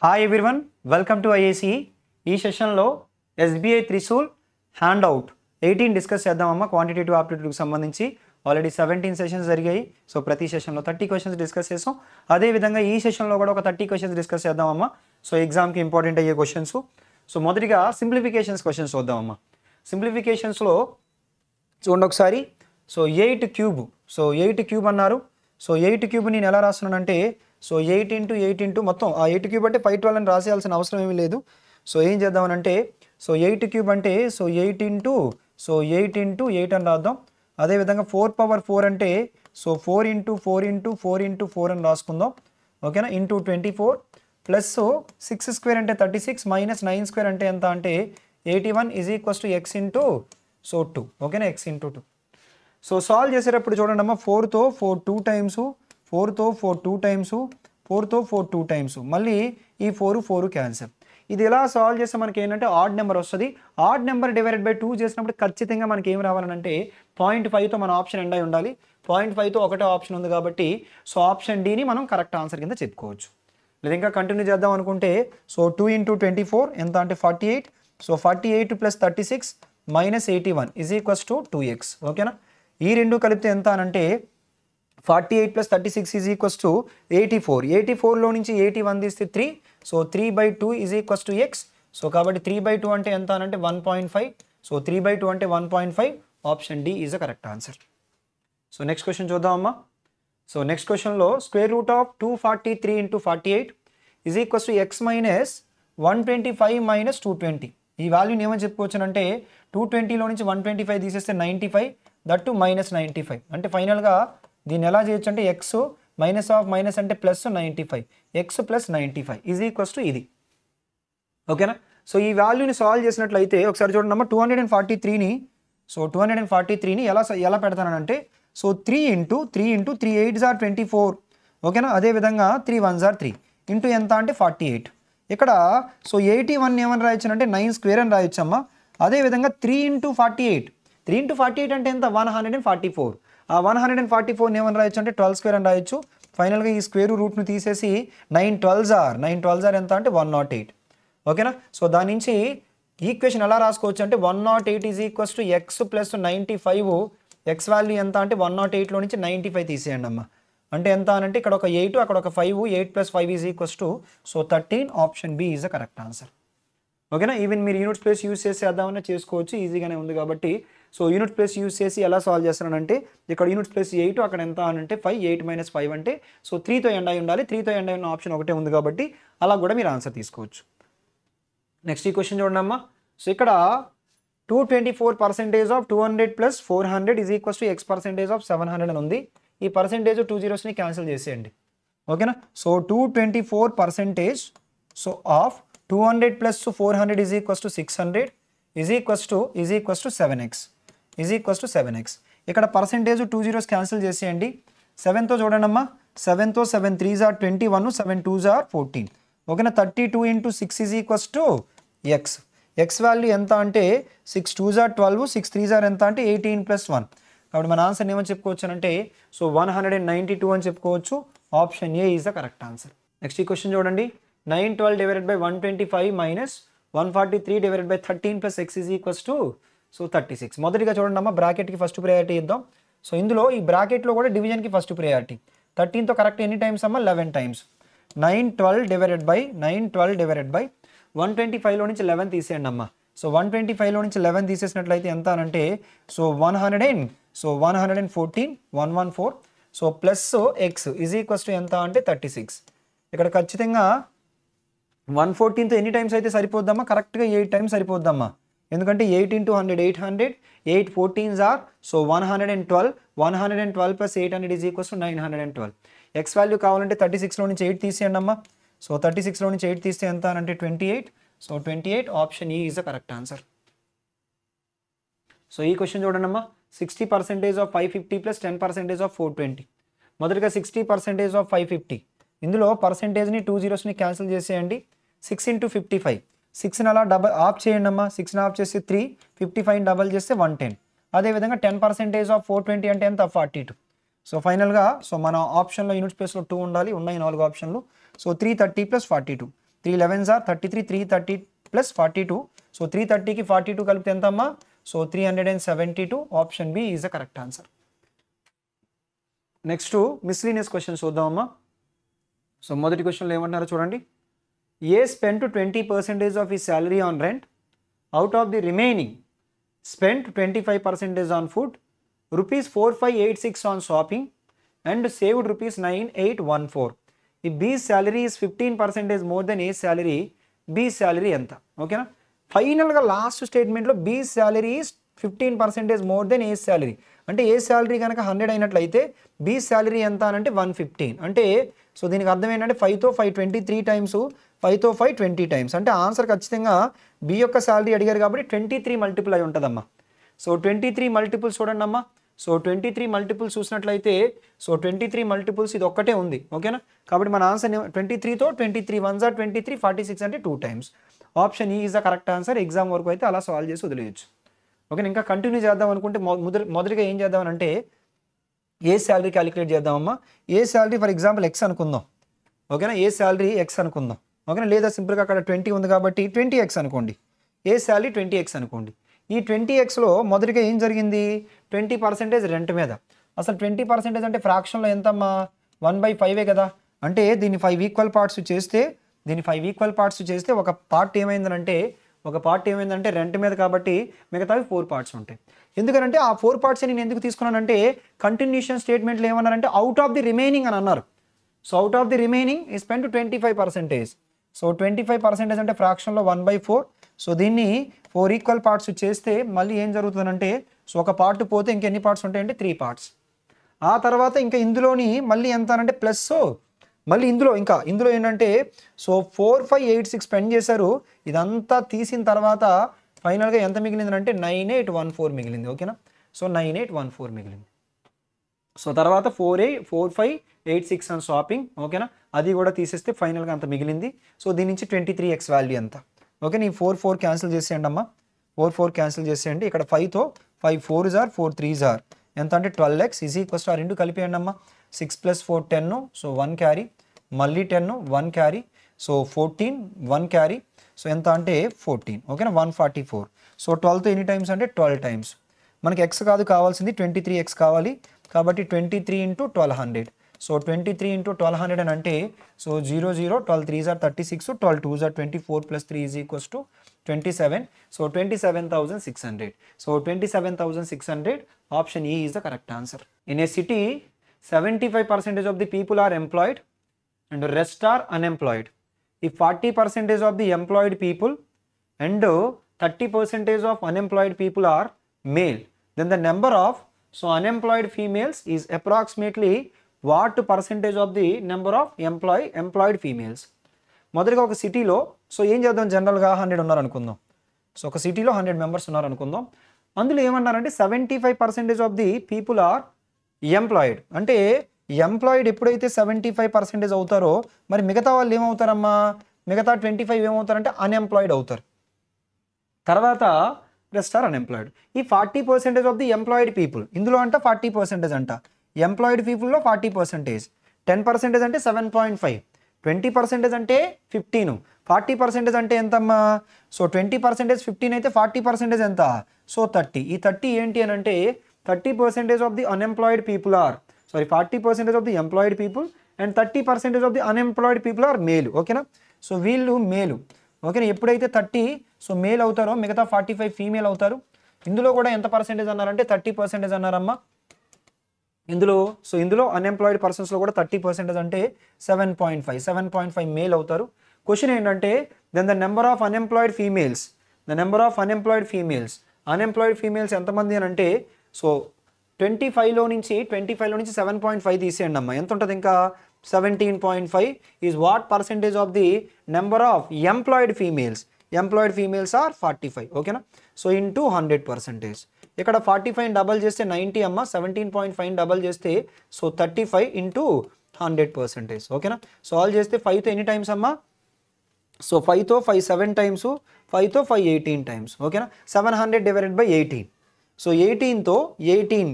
Hi everyone, welcome to IAC. ఈ సెషన్లో SBI Trishul hand out 18 discuss చేద్దామమ్మా. క్వాంటిటేటివ్ ఆప్టిట్యూడ్కి సంబంధించి ఆల్రెడీ 17 సెషన్స్ జరిగాయి. సో ప్రతి సెషన్లో 30 క్వశ్చన్స్ డిస్కస్ చేసాం. అదేవిధంగా ఈ సెషన్లో కూడా ఒక 30 క్వశ్చన్స్ డిస్కస్ చేద్దామమ్మా. సో ఎగ్జామ్కి ఇంపార్టెంట్ అయ్యే క్వశ్చన్స్. సో మొదటిగా సింప్లిఫికేషన్స్ క్వశ్చన్స్ చూద్దామమ్మా. సింప్లిఫికేషన్స్లో చూడండి ఒకసారి. So 8 cube. సో 8 క్యూబ్ అన్నారు. సో 8 క్యూబ్ నేను ఎలా రాస్తున్నానంటే, సో 8 ఇంటూ 8 ఇంటూ మొత్తం ఆ 8 క్యూబ్ అంటే 512 అని రాసేయాల్సిన అవసరం ఏమీ లేదు. సో ఏం చేద్దామనంటే, సో 8 క్యూబ్ అంటే సో 8 ఇంటూ 8 అని రాద్దాం. అదేవిధంగా 4 పవర్ 4 అంటే సో 4 ఇంటూ 4 ఇంటూ 4 ఇంటూ 4 అని రాసుకుందాం. ఓకేనా, ఇంటూ 24 ప్లస్ 6 స్క్వేర్ అంటే 36 మైనస్ 9 స్క్వేర్ అంటే ఎంత అంటే 81 is equals to X into 2. ఓకేనా, ఎక్స్ ఇంటూ 2. సో సాల్వ్ చేసేటప్పుడు చూడండి అమ్మా, 4తో 4 2 టైమ్స్, 4తో 4 2 టైమ్స్, 4తో 4 2 టైమ్స్, మళ్ళీ ఈ 4 క్యాన్సల్. ఇది ఎలా సాల్వ్ చేస్తే మనకి ఏంటంటే ఆడ్ నెంబర్ వస్తుంది. ఆడ్ నెంబర్ డివైడెడ్ బై 2 చేసినప్పుడు ఖచ్చితంగా మనకి ఏం రావాలంటే 0.5తో మన ఆప్షన్ ఎండ్ అయి ఉండాలి. 0.5తో ఒకటే ఆప్షన్ ఉంది కాబట్టి సో ఆప్షన్ డీని మనం కరెక్ట్ ఆన్సర్ కింద చెప్పుకోవచ్చు. లేదా ఇంకా కంటిన్యూ చేద్దాం అనుకుంటే, సో 2 ఇంటూ 24 ఎంత అంటే 48. So 48 plus 36 minus 81 is equals to 2x. ఓకేనా, ఈ రెండు కలిపితే ఎంత అనంటే 48 ప్లస్ 36 ఈజ్ ఈక్వల్స్ టు 84. 84లో నుంచి 81 తీస్తే 3. So 3/2 is equals to X. So కాబట్టి 3/2 అంటే ఎంత అనంటే 1.5. సో 3/2 అంటే 1.5. Option D is a correct answer. So next question చూద్దామమ్మా. సో నెక్స్ట్ క్వశ్చన్లో square root of 243 into 48 is equals to X minus 125 minus 220. ఈ వాల్యూని ఏమని చెప్పుకోవచ్చునంటే 220లో నుంచి 125 తీసేస్తే 95, దట్ టు మైనస్ 95. అంటే ఫైనల్గా దీన్ని ఎలా చేయొచ్చు అంటే ఎక్స్ మైనస్ ఆఫ్ మైనస్ అంటే plus 95, X plus 95 is equals to ఇది. ఓకేనా, సో ఈ వాల్యూని సాల్వ్ చేసినట్లయితే ఒకసారి చూడండి అమ్మా, 243ని ఎలా పెడతానంటే, సో 3 ఇంటూ 3 8s ఆర్ 24. ఓకేనా, అదేవిధంగా 3 1s ఆర్ 3 ఇంటూ ఎంత అంటే 48. ఇక్కడ సో 81 ఏమని రాయొచ్చు అంటే 9 స్క్వేర్ అని రాయొచ్చు అమ్మా. అదేవిధంగా 3 ఇంటూ 48 అంటే ఎంత 144. ఆ 144 ఏమని రాయొచ్చు అంటే 12 స్క్వేర్ అని రాయొచ్చు. ఫైనల్గా ఈ స్క్వేర్ రూట్ను తీసేసి 9 12s ఆర్ ఎంత అంటే 108. ఓకేనా, సో దాని నుంచి ఈక్వేషన్ ఎలా రాసుకోవచ్చు అంటే 108 is equals to X plus 95. X value ఎంత అంటే 108లో నుంచి 95 తీసేయండి అమ్మా. అంటే ఎంత అనంటే ఇక్కడ ఒక 8 అక్కడ ఒక 5, 8 plus 5 is equals to so 13. Option B is the correct answer. ఓకేనా, ఈవెన్ మీరు యూనిట్ ప్లేస్ యూస్ చేసి చేద్దామన్నా చేసుకోవచ్చు, ఈజీగానే ఉంది కాబట్టి. సో యూనిట్ ప్లేస్ యూస్ చేసి ఎలా సాల్వ్ చేస్తానంటే, ఇక్కడ యూనిట్ ప్లేస్ 8 అక్కడ ఎంత అనంటే 5, 8 మైనస్ 5 అంటే సో 3తో ఎండ్ అయి ఉండాలి. 3తో ఎండ్ అయిన ఆప్షన్ ఒకటే ఉంది కాబట్టి అలా కూడా మీరు ఆన్సర్ తీసుకోవచ్చు. నెక్స్ట్ ఈ క్వశ్చన్ చూడండి అమ్మా. సో ఇక్కడ 224% of 200 plus 400 is equals to X percentage of 700 అని ఉంది. ఈ పర్సెంటేజ్ 2 zeros క్యాన్సిల్ చేసేయండి. ఓకేనా, so 224% so of 200 plus 400 is equals to 600 is equals to 7x. ఇక్కడ పర్సెంటేజ్ 2 zeros క్యాన్సిల్ చేసేయండి. 7తో చూడండి అమ్మా, 7తో 7 3s ఆర్ 21, 7 2s ఆర్ 14. ఓకేనా, 32 into 6 is equals to X. X value ఎంత అంటే 6 2s ఆర్ 12, 6 3s ఆర్ ఎంత అంటే 18 ప్లస్ 1. కాబట్టి మన ఆన్సర్ ఏమని చెప్పుకోవచ్చు అంటే సో 192 అని చెప్పుకోవచ్చు. Option A is the correct answer. Next ఈ క్వశ్చన్ చూడండి. 912 divided by 125 minus 143 divided by 13 plus X is equals to so 36. మొదటిగా చూడండి అమ్మా, బ్రాకెట్కి ఫస్ట్ ప్రయారిటీ ఇద్దాం. సో ఇందులో ఈ బ్రాకెట్లో కూడా డివిజన్కి ఫస్ట్ ప్రయారిటీ. 13తో కరెక్ట్ ఎన్ని టైమ్స్ అమ్మా, 11 టైమ్స్. 912 డివైడెడ్ బై 125లో నుంచి 11 తీసేయండి అమ్మా. సో 125లో నుంచి 11 తీసేసినట్లయితే ఎంత అనంటే so 114 so plus X is equals to ఎంత అంటే 36. ఇక్కడ ఖచ్చితంగా 114తో ఎన్ని టైమ్స్ అయితే సరిపోద్దమ్మా, కరెక్ట్గా 8 టైమ్స్ సరిపోద్దమ్మా. ఎందుకంటే 8 into 100 800, 8 14s are so 112 plus 800 is equals to 912. X value కావాలంటే 36లో నుంచి 8 తీసేయండి అమ్మా. సో 36లో నుంచి 8 తీస్తే ఎంత అంటే 28. సో 28. ఆప్షన్ ఈ is the correct answer. So ఈ క్వశ్చన్ చూడండి అమ్మా. 60% ఆఫ్ 550 ప్లస్ 10% ఆఫ్ 420. మొదటిగా 60% ఆఫ్ 550. ఇందులో పర్సెంటేజ్ని 2 zeros క్యాన్సిల్ చేసేయండి. 6 ఇంటూ 55. 6ని అలా ఆఫ్ చేయండి అమ్మా. 6ని ఆఫ్ చేస్తే 3, 55 డబల్ చేస్తే 110. అదేవిధంగా 10% ఆఫ్ 420 అంటే ఎంత 42. సో ఫైనల్గా సో మన ఆప్షన్లో యూనిట్ ప్లేస్లో 2 ఉండాలి. ఉన్నాయి 4 ఆప్షన్లు. So 330 plus 42. 3 11s are 33, 330 plus 42. So 330కి 42 కలిపితే ఎంత అమ్మా? So 372. Option B is the correct answer. Next miscellaneous question చూద్దామమ్మా. సో మొదటి క్వశ్చన్లో ఏమంటున్నారో చూడండి. ఏ స్పెంట్ 20% ఆఫ్ ఈ salary on rent, out of the remaining spent 25% on food, rupees 4586 on shopping and saved rupees 9814. If B's salary is 15% more than A's salary, B's salary enta? Okay na? Final ga last statement lo B's salary is 15% more than A's salary. అంటే ఏ salary కనుక 100 అయినట్లయితే B salary ఎంత అని అంటే 115. అంటే so దీనికి అర్థం ఏంటంటే 5తో 5 23 టైమ్స్, 5తో 5 20 టైమ్స్. అంటే ఆన్సర్ ఖచ్చితంగా బి యొక్క శాలరీ అడిగారు కాబట్టి 23 మల్టిపుల్ అయి ఉంటుందమ్మా. సో 23 మల్టిపుల్స్ చూడండి అమ్మా. సో 23 మల్టిపుల్స్ చూసినట్లయితే సో 23 మల్టిపుల్స్ ఇది ఒక్కటే ఉంది. ఓకేనా? కాబట్టి మన ఆన్సర్ 23తో 23 1s are 23, 46 అంటే 2 టైమ్స్. ఆప్షన్ ఈ is the correct answer. Exam వరకు అయితే అలా సాల్వ్ చేసి వదిలేయచ్చు. ఓకే, ఇంకా కంటిన్యూ చేద్దాం అనుకుంటే మొదటిగా ఏం చేద్దామనంటే ఏ శాలరీ క్యాలిక్యులేట్ చేద్దామమ్మా. A salary for example X అనుకుందాం. ఓకేనా? ఏ శాలరీ ఎక్స్ అనుకుందాం. ఓకేనా? లేదా సింపుల్గా అక్కడ 20 ఉంది కాబట్టి 20x అనుకోండి. ఏ శాలరీ 20x అనుకోండి. ఈ 20xలో మొదటిగా ఏం జరిగింది? 20% రెంట్ మీద. అసలు 20% అంటే ఫ్రాక్షన్లో ఎంతమ్మా? 1/5 కదా. అంటే దీన్ని 5 ఈక్వల్ పార్ట్స్ చేస్తే ఒక పార్ట్ ఏమైందంటే రెంట్ మీద కాబట్టి మిగతావి 4 పార్ట్స్ ఉంటాయి. ఎందుకంటే ఆ 4 పార్ట్స్ నేను ఎందుకు తీసుకున్నానంటే కంటిన్యూషన్ స్టేట్మెంట్లో ఏమన్నారంటే అవుట్ ఆఫ్ ది రిమైనింగ్ అని అన్నారు. So out of the remaining ఈ స్పెండ్ 25%. సో 25% అంటే ఫ్రాక్షన్లో 1/4. సో దీన్ని 4 ఈక్వల్ పార్ట్స్ చేస్తే మళ్ళీ ఏం జరుగుతుందంటే సో ఒక పార్ట్ పోతే ఇంకెన్ని పార్ట్స్ ఉంటాయంటే 3 పార్ట్స్. ఆ తర్వాత ఇంకా ఇందులోని మళ్ళీ ఎంత అంటే ప్లస్ మళ్ళీ ఇందులో ఏంటంటే సో 4586 స్పెండ్ చేశారు. ఇదంతా తీసిన తర్వాత ఫైనల్గా ఎంత మిగిలింది అంటే 9814 మిగిలింది. ఓకేనా? సో 9814 మిగిలింది. సో తర్వాత 4586 అని షాపింగ్. ఓకేనా? అది కూడా తీసేస్తే ఫైనల్గా అంత మిగిలింది. సో దీని నుంచి 23x వాల్యూ ఎంత? ఓకే, ఈ 4 క్యాన్సిల్ చేసేయండి అమ్మా. 4 క్యాన్సిల్ చేసేయండి. ఇక్కడ 5తో 5 4s are 4 3s are ఎంత అంటే 12x ఈజ్ ఈక్వల్స్ టు ఆ రెండు కలిపేయండి అమ్మా. 6 + 4 10. సో 1 క్యారీ, మళ్ళీ 10 1 క్యారీ. So 14 1 carry. సో ఎంత అంటే 14. ఓకేనా? 144. సో 12తో ఎన్ని టైమ్స్ అంటే 12 టైమ్స్. మనకి x కాదు కావాల్సింది 23x కావాలి కాబట్టి 23 × 1200. సో 23 × 1200 అని అంటే so 0 0 12 3s are 36, 12 2s are 24 + 3 is equals to 27. So 27,600. So 27,600 option E is the correct answer. In a city 75% of the people are employed and the rest are unemployed. If 40% of the employed people and 30% of unemployed people are male, then the number of unemployed females is approximately what percentage of the number of employed females? మొదటిగా ఒక సిటీలో so ఏం చేద్దాం, జనరల్గా 100 ఉన్నారనుకుందాం. So ఒక సిటీలో 100 members ఉన్నారనుకుందాం. అందులో ఏమన్నారంటే 75% of the people are employed. అంటే ఎంప్లాయిడ్ ఎప్పుడైతే 75% అవుతారో మరి మిగతా వాళ్ళు ఏమవుతారమ్మా? మిగతా 25 ఏమవుతారంటే అన్ఎంప్లాయిడ్ అవుతారు. తర్వాత రెస్ట్ ఆర్ అన్ఎంప్లాయిడ్. ఈ 40% ఆఫ్ ది ఎంప్లాయిడ్ పీపుల్ ఇందులో అంట 40% అంట. ఎంప్లాయిడ్ పీపుల్లో 40%, 10% అంటే 7.5, 20% అంటే 15, 40% అంటే ఎంతమ్మా? సో 20% 15 అయితే 40% ఎంత? సో 30. ఈ 30 ఏంటి అని అంటే 30% of the unemployed people are 40% of the employed people and 30% of the unemployed people are male. ఓకేనా? సో వీళ్ళు మేలు. ఓకేనా? ఎప్పుడైతే 30 సో మేల్ అవుతారో మిగతా 45 ఫీమేల్ అవుతారు. ఇందులో కూడా ఎంత పర్సెంటేజ్ అన్నారంటే 30% అన్నారమ్మా. ఇందులో అన్ఎంప్లాయిడ్ పర్సన్స్లో కూడా 30% అంటే 7.5 మేల్ అవుతారు. క్వశ్చన్ ఏంటంటే then the number of unemployed females ఎంతమంది అని అంటే సో 25లో నుంచి 7.5 తీసేయండి అమ్మా. ఎంత ఉంటుంది ఇంకా? 17.5 is what percentage of the number of employed females are 45. ఓకేనా? So into 100%. ఇక్కడ 45 డబల్ చేస్తే 90 అమ్మ. 17.5 డబల్ చేస్తే సో 35 ఇంటూ 100%. ఓకేనా? సో ఆల్ చేస్తే 5తో ఎన్ని టైమ్స్ అమ్మా? సో 5తో 5 7 టైమ్స్, 5తో 5 18 టైమ్స్. ఓకేనా? 700 డివైడెడ్ బై 18. సో 18తో 18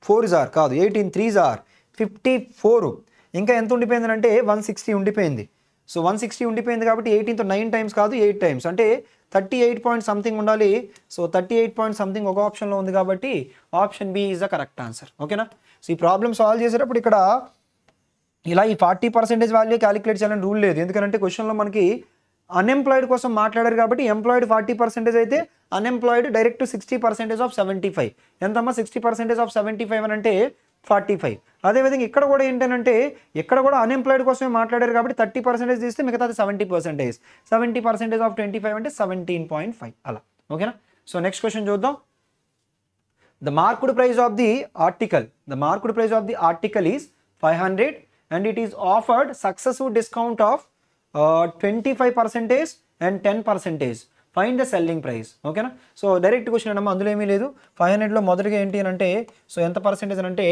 4s are కాదు 18 3s are 54. ఇంకా ఎంత ఉండిపోయింది అంటే 160 ఉండిపోయింది. సో 160 ఉండిపోయింది కాబట్టి 18తో 9 టైమ్స్ కాదు 8 టైమ్స్ అంటే 38 పాయింట్ సంథింగ్ ఉండాలి. సో 38 పాయింట్ సంథింగ్ ఒక ఆప్షన్లో ఉంది కాబట్టి option B is the correct answer. ఓకేనా? సో ఈ ప్రాబ్లమ్ సాల్వ్ చేసేటప్పుడు ఇక్కడ ఇలా ఈ 40% వాల్యూ క్యాలిక్యులేట్ చేయాలని రూల్ లేదు. ఎందుకంటే క్వశ్చన్లో మనకి అన్ఎంప్లాయిడ్ కోసం మాట్లాడారు కాబట్టి ఎంప్లాయిడ్ 40% అయితే అన్ఎంప్లాయిడ్ డైరెక్ట్ 60% ఆఫ్ 75. ఎంతమ్మా 60% ఆఫ్ 75 అని అంటే 45. అదేవిధంగా ఇక్కడ కూడా ఏంటంటే ఇక్కడ కూడా అన్ఎంప్లాయిడ్ కోసమే మాట్లాడారు కాబట్టి 30% తీస్తే మిగతాది 70%. 70% ఆఫ్ 25 అంటే 17.5 అలా. ఓకేనా? సో నెక్స్ట్ క్వశ్చన్ చూద్దాం. The marked price of the article is 500 and it is offered successive discount of 25% and 10%. Find the selling price. ఓకేనా? సో డైరెక్ట్ క్వశ్చన్ అన్నమా, అందులో ఏమీ లేదు. 500లో మొదటిగా ఏంటి అని అంటే సో ఎంత పర్సెంటేజ్ అని అంటే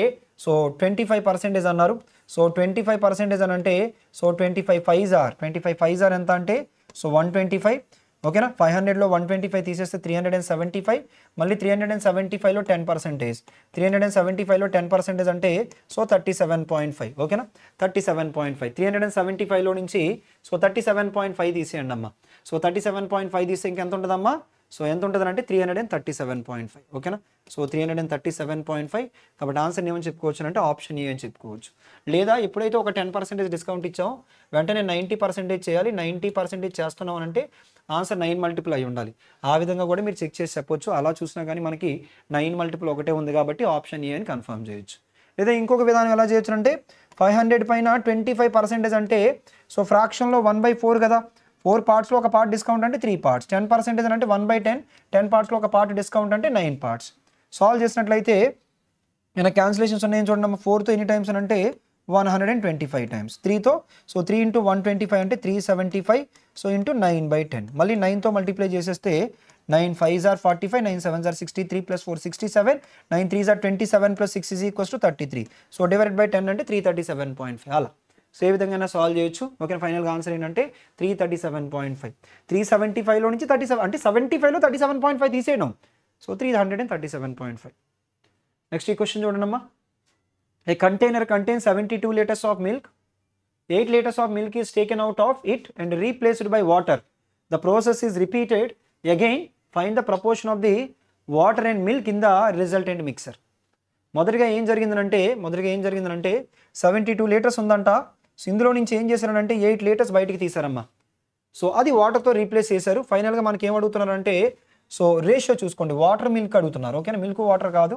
సో 25% అన్నారు. సో 25% అని అంటే సో 25 5s ఆర్ ఎంత అంటే సో 125. ఓకేనా? 500లో 125 తీసేస్తే 375. మళ్ళీ 375లో 10%. 375లో 10% అంటే సో 37.5. ఓకేనా? 37.5. 375లో నుంచి సో 37.5 తీసేయండి అమ్మా. సో 37.5 తీస్తే ఇంకెంత ఉంటుందమ్మా? సో ఎంత ఉంటుంది అంటే 337.5. ఓకేనా? సో 337.5. కాబట్టి ఆన్సర్ ఏమని చెప్పుకోవచ్చు అంటే ఆప్షన్ ఏ అని చెప్పుకోవచ్చు. లేదా ఎప్పుడైతే ఒక 10% డిస్కౌంట్ ఇచ్చామో వెంటనే 90% చేయాలి. 90% చేస్తున్నాం అంటే ఆన్సర్ 9 మల్టిపుల్ అయి ఉండాలి. ఆ విధంగా కూడా మీరు చెక్ చేసి చెప్పొచ్చు. అలా చూసినా కానీ మనకి 9 మల్టిపుల్ ఒకటే ఉంది కాబట్టి ఆప్షన్ ఏ అని కన్ఫర్మ్ చేయొచ్చు. లేదా ఇంకొక విధానం ఎలా చేయొచ్చు అంటే 500 పైన 25% అంటే సో ఫ్రాక్షన్లో 1/4 కదా. 4 పార్ట్స్లో ఒక పార్ట్ డిస్కౌంట్ అంటే 3 పార్ట్స్. 10% అంటే 1/10. 10 పార్ట్స్లో ఒక పార్ట్ డిస్కౌంట్ అంటే 9 పార్ట్స్. సాల్వ్ చేసినట్లయితే ఏమైనా క్యాన్సిలేషన్స్ ఉన్నాయని చూడండి. 4తో ఎన్ని టైమ్స్ అని అంటే 125 టైమ్స్. 3తో సో 3 × 125 అంటే 375. So into 9/10. మళ్ళీ 9తో మల్టిప్లై చేసేస్తే 9 5s are 45, 9 7s are 63 plus 4 67, 9 3s are 27 plus 6 is equals to 33. So divided by 10 అంటే 337.5 అలా. సో ఏ విధంగా సాల్వ్ చేయొచ్చు. ఓకే, ఫైనల్గా ఆన్సర్ ఏంటంటే 337.5. 375లో నుంచి 37 అంటే 75లో 37.5 తీసేయడం. సో 337.5. నెక్స్ట్ ఈ క్వశ్చన్ చూడండి అమ్మా. A container contains 72 liters of milk. 8 liters of milk is taken out of it and replaced by water. The process is repeated again. Find the proportion of the water and milk in the resultant mixer. మొదటిగా ఏం జరిగిందనంటే 72 litres ఉందంట. So ఇందులో నుంచి ఏం చేశారనంటే 8 litres బయటికి తీశారమ్మా. So అది వాటర్తో replace చేశారు. ఫైనల్గా మనకి ఏం అడుగుతున్నారంటే సో రేషియో చూసుకోండి, వాటర్ మిల్క్ అడుగుతున్నారు. ఓకేనా, మిల్క్ వాటర్ కాదు.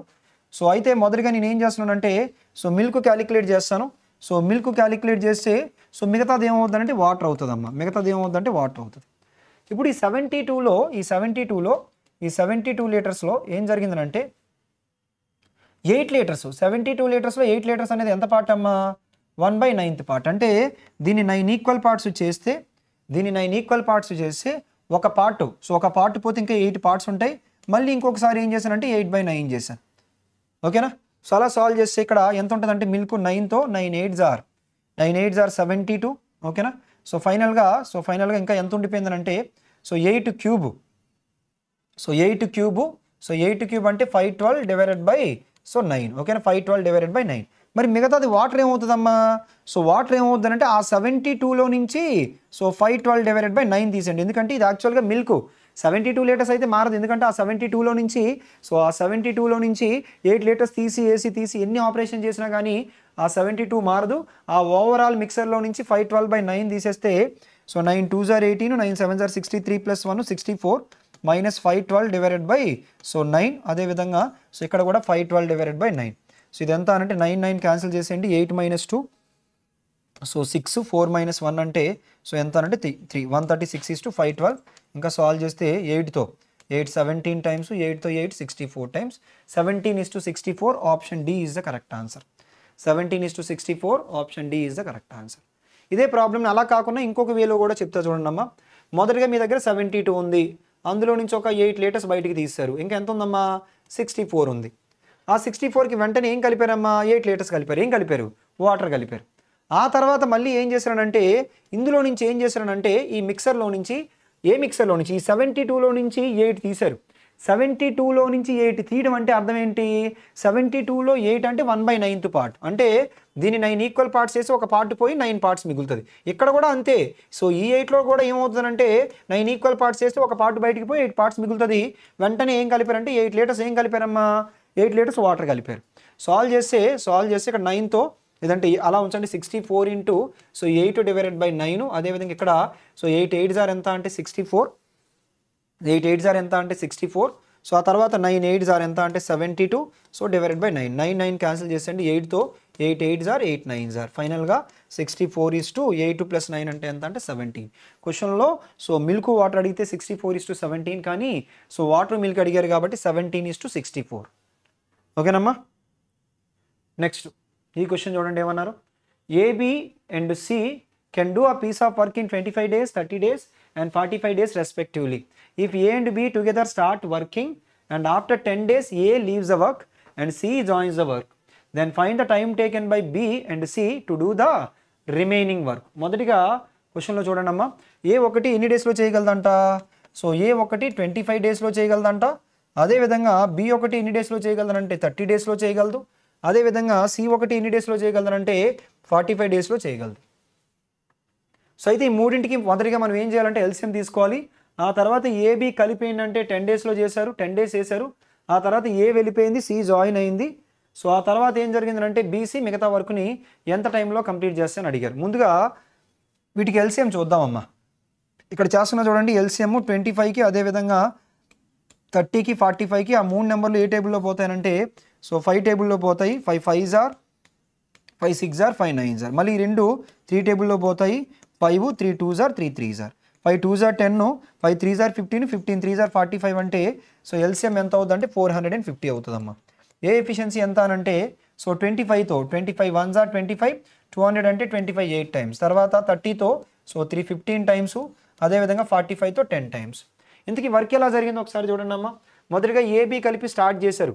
సో అయితే మొదటిగా నేను ఏం చేస్తున్నానంటే సో మిల్క్ క్యాలిక్యులేట్ చేస్తాను. సో మిల్క్ క్యాలిక్యులేట్ చేస్తే సో మిగతాది ఏమవుతుందంటే వాటర్ అవుతుందమ్మా. మిగతాది ఏమవుతుందంటే వాటర్ అవుతుంది. ఇప్పుడు ఈ 72 లీటర్స్లో ఏం జరిగిందనంటే 8 లీటర్స్. 72 లీటర్స్లో 8 లీటర్స్ అనేది ఎంత పార్ట్ అమ్మా? 1/9 పార్ట్. అంటే దీన్ని 9 ఈక్వల్ పార్ట్స్ చేస్తే ఒక పార్ట్. సో ఒక పార్ట్ పోతే ఇంకా 8 పార్ట్స్ ఉంటాయి. మళ్ళీ ఇంకొకసారి ఏం చేశానంటే 8/9 చేశాను. ఓకేనా? సో అలా సాల్వ్ చేస్తే ఇక్కడ ఎంత ఉంటుందంటే మిల్క్ 9తో 9 8s are 72. ఓకేనా? సో ఫైనల్గా ఇంకా ఎంత ఉండిపోయిందనంటే సో 8 క్యూబ్. సో 8 క్యూబ్ అంటే 512 డివైడెడ్ బై సో 9. ఓకేనా, 512 డివైడెడ్ బై 9. మరి మిగతాది వాటర్ ఏమవుతుందమ్మా? సో వాటర్ ఏమవుతుందంటే ఆ 72లో నుంచి సో 512 డివైడెడ్ బై 9 తీసేయండి. ఎందుకంటే ఇది యాక్చువల్గా మిల్క్ 72 లీటర్స్ అయితే మారదు. ఎందుకంటే ఆ 72లో నుంచి 8 లీటర్స్ తీసి ఎన్ని ఆపరేషన్ చేసినా కానీ ఆ 72 మారదు. ఆ ఓవరాల్ మిక్సర్లో నుంచి 512/9 తీసేస్తే so 9 2s are 18, 9 7s are 63 plus 1 64 minus 512 divided by so 9. అదేవిధంగా సో ఇక్కడ కూడా 512 డివైడెడ్ బై 9. సో ఇదంతా అంటే 9 క్యాన్సిల్ చేసేయండి. 8 - 2 సో 6, 4 - 1 అంటే సో ఎంత అంటే 3. 136 = 512. ఇంకా సాల్వ్ చేస్తే 8తో 8 17 టైమ్స్, 8తో 8 64 times. 17:64 option D is the correct answer. 17:64 option D is the correct answer. ఇదే ప్రాబ్లమ్ని అలా కాకుండా ఇంకొక వేలో కూడా చెప్తా చూడండి అమ్మా. మొదటిగా మీ దగ్గర 72 ఉంది. అందులో నుంచి ఒక 8 లీటర్స్ బయటికి తీస్తారు. ఇంకా ఎంత ఉందమ్మా? 64 ఉంది. ఆ 64కి వెంటనే ఏం కలిపారమ్మా? 8 లీటర్స్ కలిపారు. ఏం కలిపారు? వాటర్ కలిపారు. ఆ తర్వాత మళ్ళీ ఏం చేశారనంటే ఇందులో నుంచి ఈ మిక్సర్లో నుంచి ఈ 72లో నుంచి 8 తీశారు. 72లో నుంచి 8 తీయడం అంటే అర్థం ఏంటి? 72లో 8 అంటే 1/9th పార్ట్. అంటే దీన్ని 9 ఈక్వల్ పార్ట్స్ చేసి ఒక పార్ట్ పోయి 9 పార్ట్స్ మిగులుతుంది. ఇక్కడ కూడా అంతే. సో ఈ 8లో కూడా ఏమవుతుందంటే 9 ఈక్వల్ పార్ట్స్ చేస్తే ఒక పార్ట్ బయటికి పోయి 8 పార్ట్స్ మిగులుతుంది. వెంటనే ఏం కలిపారంటే 8 లీటర్స్ ఏం కలిపారమ్మా? 8 లీటర్స్ వాటర్ కలిపారు. సాల్వ్ చేస్తే ఇక్కడ 9తో ఇదంటే అలా ఉంచండి. 64 ఇంటూ సో 8 డివైడెడ్ బై 9. అదేవిధంగా ఇక్కడ సో 8 8 జార్ ఎంత అంటే 64. 8 8 జార్ ఎంత అంటే 64. సో ఆ తర్వాత 9 8 జార్ ఎంత అంటే 72. So divided by 9. 9 9 క్యాన్సిల్ చేసేయండి. 8తో 8 8 జార్ 8 9 జార్. ఫైనల్గా 64:8 + 9 అంటే ఎంత అంటే 17. క్వశ్చన్లో సో మిల్క్ వాటర్ అడిగితే 64:17 కానీ సో వాటర్ మిల్క్ అడిగారు కాబట్టి 17:64. ఓకేనమ్మా. నెక్స్ట్ ఈ క్వశ్చన్ చూడండి ఏమన్నారు? AB and C can do a piece of work in 25 days, 30 days and 45 days respectively. If A and B together start working and after 10 days A leaves the work and C joins the work, then find the time taken by B and C to do the remaining work. మొదటిగా క్వశ్చన్లో చూడండి అమ్మా, A1 ఎన్ని డేస్లో చేయగలదంట? So A1 25 డేస్లో చేయగలదంట. అదేవిధంగా B1 ఎన్ని డేస్లో చేయగలదంటే 30 డేస్లో చేయగలదు. అదేవిధంగా C1 ఎన్ని డేస్లో చేయగలదంటే 45 డేస్లో చేయగలదు. సో అయితే ఈ మూడింటికి మొదటిగా మనం ఏం చేయాలంటే ఎల్సిఎం తీసుకోవాలి. ఆ తర్వాత AB కలిపోయిందంటే 10 డేస్లో చేశారు, 10 డేస్ చేశారు. ఆ తర్వాత A వెళ్ళిపోయింది, C జాయిన్ అయింది. సో ఆ తర్వాత ఏం జరిగిందంటే BC మిగతా వర్క్ని ఎంత టైంలో కంప్లీట్ చేస్తే అని అడిగారు. ముందుగా వీటికి ఎల్సిఎం చూద్దామమ్మా. ఇక్కడ చేస్తున్నా చూడండి, ఎల్సిఎం 25కి అదేవిధంగా 30కి 45కి ఆ 3 నెంబర్లు ఏ టేబుల్లో పోతాయనంటే సో 5 టేబుల్లో పోతాయి. 5 5s are 5 6s are 5 9s are. మళ్ళీ ఈ రెండు 3 టేబుల్లో పోతాయి. 5 3 2s are 3 3s are. 5 2s are 10, 5 3s are 15, 15 3s are 45 అంటే సో ఎల్సిఎం ఎంత అవుతుంది అంటే 450 అవుతుందమ్మా. ఏ ఎఫిషియన్సీ ఎంత అనంటే సో 25తో 25 1s are 25, 200 అంటే 25 8 టైమ్స్. తర్వాత 30తో సో 315 టైమ్స్. అదేవిధంగా 45తో 10 టైమ్స్. ఇంతకీ వర్క్ ఎలా జరిగిందో ఒకసారి చూడండి అమ్మా. మొదటిగా AB కలిపి స్టార్ట్ చేశారు.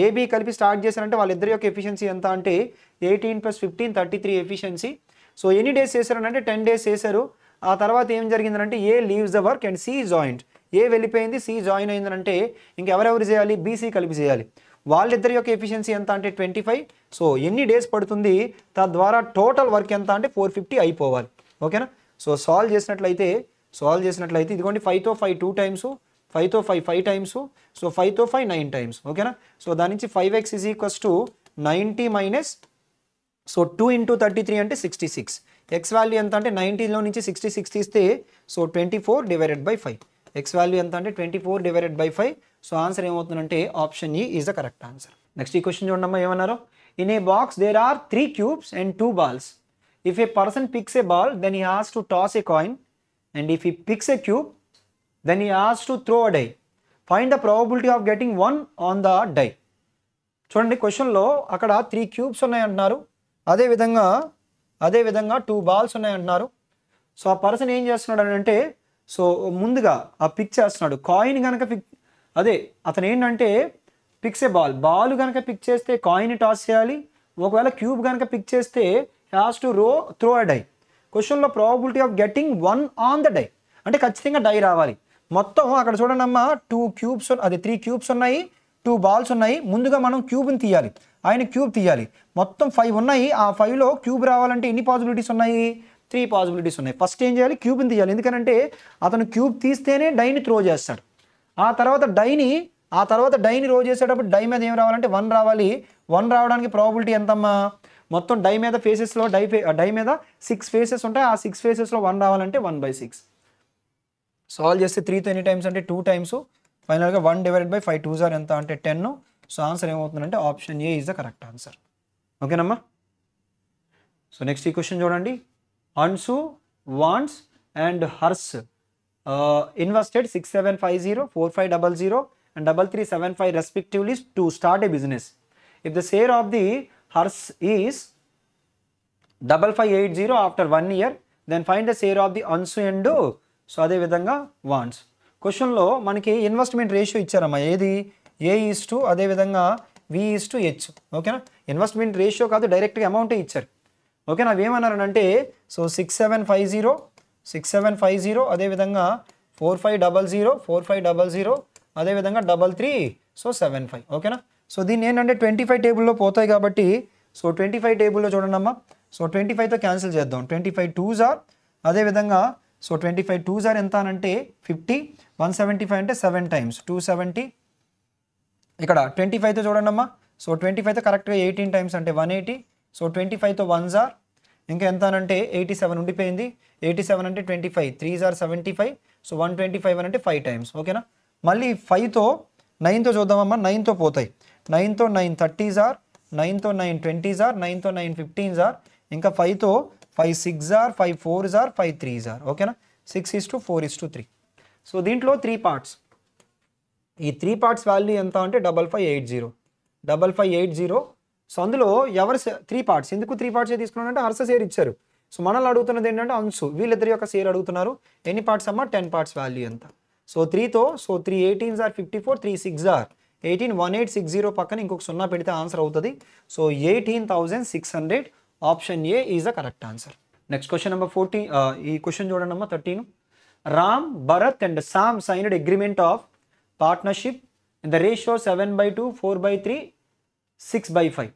AB కలిపి స్టార్ట్ చేశారంటే వాళ్ళిద్దరి యొక్క ఎఫిషియన్సీ ఎంత అంటే 18 + 15 33 ఎఫిషియన్సీ. సో ఎన్ని డేస్ చేశారనంటే 10 డేస్ చేశారు. ఆ తర్వాత ఏం జరిగిందంటే A leaves the work and C joined. A వెళ్ళిపోయింది, C జాయిన్ అయిందనంటే ఇంకెవరెవరు చేయాలి? BC కలిపి చేయాలి. వాళ్ళిద్దరి యొక్క ఎఫిషియన్సీ ఎంత అంటే 25. సో ఎన్ని డేస్ పడుతుంది? తద్వారా టోటల్ వర్క్ ఎంత అంటే 450 అయిపోవాలి. ఓకేనా. సో సాల్వ్ చేసినట్లయితే ఇదిగోండి 5తో 5 2 టైమ్స్, 5తో 5 5 టైమ్స్, సో 5తో 5 9 టైమ్స్. ఓకేనా. సో దాని నుంచి 5x = 90 మైనస్ సో 2 × 33 అంటే 66. ఎక్స్ వాల్యూ ఎంత అంటే 90లో నుంచి 66 తీస్తే సో 24/5. ఎక్స్ వాల్యూ ఎంత అంటే 24/5. సో ఆన్సర్ ఏమవుతుందంటే option E is the correct answer. Next ఈ క్వశ్చన్ చూడమ్మా ఏమన్నారు? In a box there are 3 cubes and 2 balls. If a person picks a ball, then he has to toss a coin, and if he picks a cube, then he has to throw a die. Find the probability of getting 1 on the die. చూడండి క్వశ్చన్లో అక్కడ 3 cubes ఉన్నాయంటున్నారు. అదేవిధంగా 2 balls ఉన్నాయంటున్నారు. So ఆ person ఏం చేస్తున్నాడు అంటే so ముందుగా ఆ పిక్ చేస్తున్నాడు. కాయిన్ కనుక అతను ఏంటంటే పిక్స్ ఏ బాల్ కనుక పిక్ చేస్తే కాయిన్ టాస్ చేయాలి. ఒకవేళ క్యూబ్ కనుక పిక్ చేస్తే has to throw a die. క్వశ్చన్లో probability of getting 1 on the die అంటే ఖచ్చితంగా డై రావాలి. మొత్తం అక్కడ చూడండి అమ్మా 3 క్యూబ్స్ ఉన్నాయి, 2 బాల్స్ ఉన్నాయి. ముందుగా మనం క్యూబ్ని తీయాలి, ఆయన క్యూబ్ తీయాలి. మొత్తం 5 ఉన్నాయి. ఆ 5లో క్యూబ్ రావాలంటే ఎన్ని పాసిబిలిటీస్ ఉన్నాయి? 3 పాసిబిలిటీస్ ఉన్నాయి. ఫస్ట్ ఏం చేయాలి? క్యూబ్ని తీయాలి. ఎందుకంటే అతను క్యూబ్ తీస్తేనే డైని త్రో చేస్తాడు. ఆ తర్వాత డైని రో చేసేటప్పుడు డై మీద ఏం రావాలంటే 1 రావాలి. 1 రావడానికి ప్రాబిలిటీ ఎంతమ్మా? మొత్తం డై మీద ఫేసెస్లో డై మీద 6 ఫేసెస్ ఉంటాయి. ఆ 6 ఫేసెస్లో 1 రావాలంటే 1/6. సాల్వ్ చేస్తే 3తో ఎన్ని టైమ్స్ అంటే 2 టైమ్స్. ఫైనల్గా 1/5 2s are ఎంత అంటే 10. సో ఆన్సర్ ఏమవుతుందంటే option A is the correct answer. ఓకేనమ్మా. సో నెక్స్ట్ ఈ క్వశ్చన్ చూడండి. Ansoo, wands and hurts invested 6750, 4500 and 3375 respectively to start a business. If the share of the hers is 5580 after 1 year, then find the share of the ansu and so అదే విధంగా Vance. క్వశ్చన్లో మనకి investment ratio ఇచ్చారమ్మా. ఏది? A:, అదేవిధంగా V:H. ఓకేనా. Investment ratio కాదు, డైరెక్ట్గా అమౌంటే ఇచ్చారు. ఓకేనా. అవి ఏమన్నారనంటే సో 6750, అదేవిధంగా 4500, అదేవిధంగా 33 సో 75 ఓకేనా. సో దీన్ని ఏంటంటే 25 టేబుల్లో పోతాయి కాబట్టి సో 25 టేబుల్లో చూడండి అమ్మా. సో 25తో క్యాన్సిల్ చేద్దాం. 25 2s ఆర్ అదేవిధంగా సో 25 2s ఆర్ ఎంత అనంటే 50, 175 అంటే 7 టైమ్స్ 270. ఇక్కడ 25తో చూడండి అమ్మా. సో 25తో కరెక్ట్గా 18 టైమ్స్ అంటే 180. సో 25తో 1s ఆర్ ఇంకా ఎంత అనంటే 87 ఉండిపోయింది. 87 అంటే 25 3s ఆర్ 75. సో 125 అంటే 5 టైమ్స్ ఓకేనా. మళ్ళీ 5తో 9తో చూద్దామమ్మా. 9తో పోతాయి. 9తో 9 30s ఆర్ 9తో 9 20s ఆర్ 9తో 9 15s ఆర్ ఇంకా 5తో 5 6s are 5 4s are 5 3s are ఓకేనా. 6:4:3. సో దీంట్లో 3 పార్ట్స్. ఈ 3 పార్ట్స్ వాల్యూ ఎంత అంటే 5580. సో అందులో ఎవరు 3 పార్ట్స్ ఎందుకు 3 పార్ట్స్ తీసుకున్నారంటే హర్ష షేర్ ఇచ్చారు. సో మనల్ని అడుగుతున్నది ఏంటంటే అంశు వీళ్ళిద్దరి యొక్క షేర్ అడుగుతున్నారు. ఎన్ని పార్ట్స్ అమ్మా 10 పార్ట్స్ వాల్యూ ఎంత. సో 3తో so 3 18s are 54 3 6s are 18 1860 పక్కన ఇంకొక 0 పెడితే ఆన్సర్ అవుతుంది. So 18,600 option A is the correct answer. Next question number 40. ఈ క్వశ్చన్ చూడండి అమ్మా 13. Ram Bharat and Sam signed agreement of partnership in the ratio 7/2 4/3 6/5.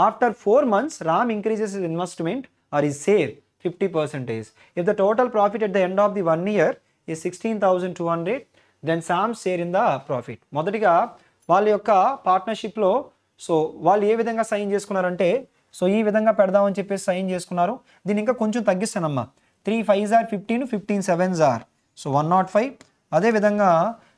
After 4 months, Ram increases his investment or his share 50%. If the total profit at the end of the 1 year is 16,200, then Sam's share in the profit. మొదటిగా వాళ్ళ యొక్క పార్ట్నర్షిప్లో so వాళ్ళు ఏ విధంగా sign చేసుకున్నారంటే so ఈ విధంగా పెడదామని చెప్పేసి సైన్ చేసుకున్నారు. దీన్ని ఇంకా కొంచెం తగ్గిస్తానమ్మా. 3 5s are 15 15 7s are so 105. అదేవిధంగా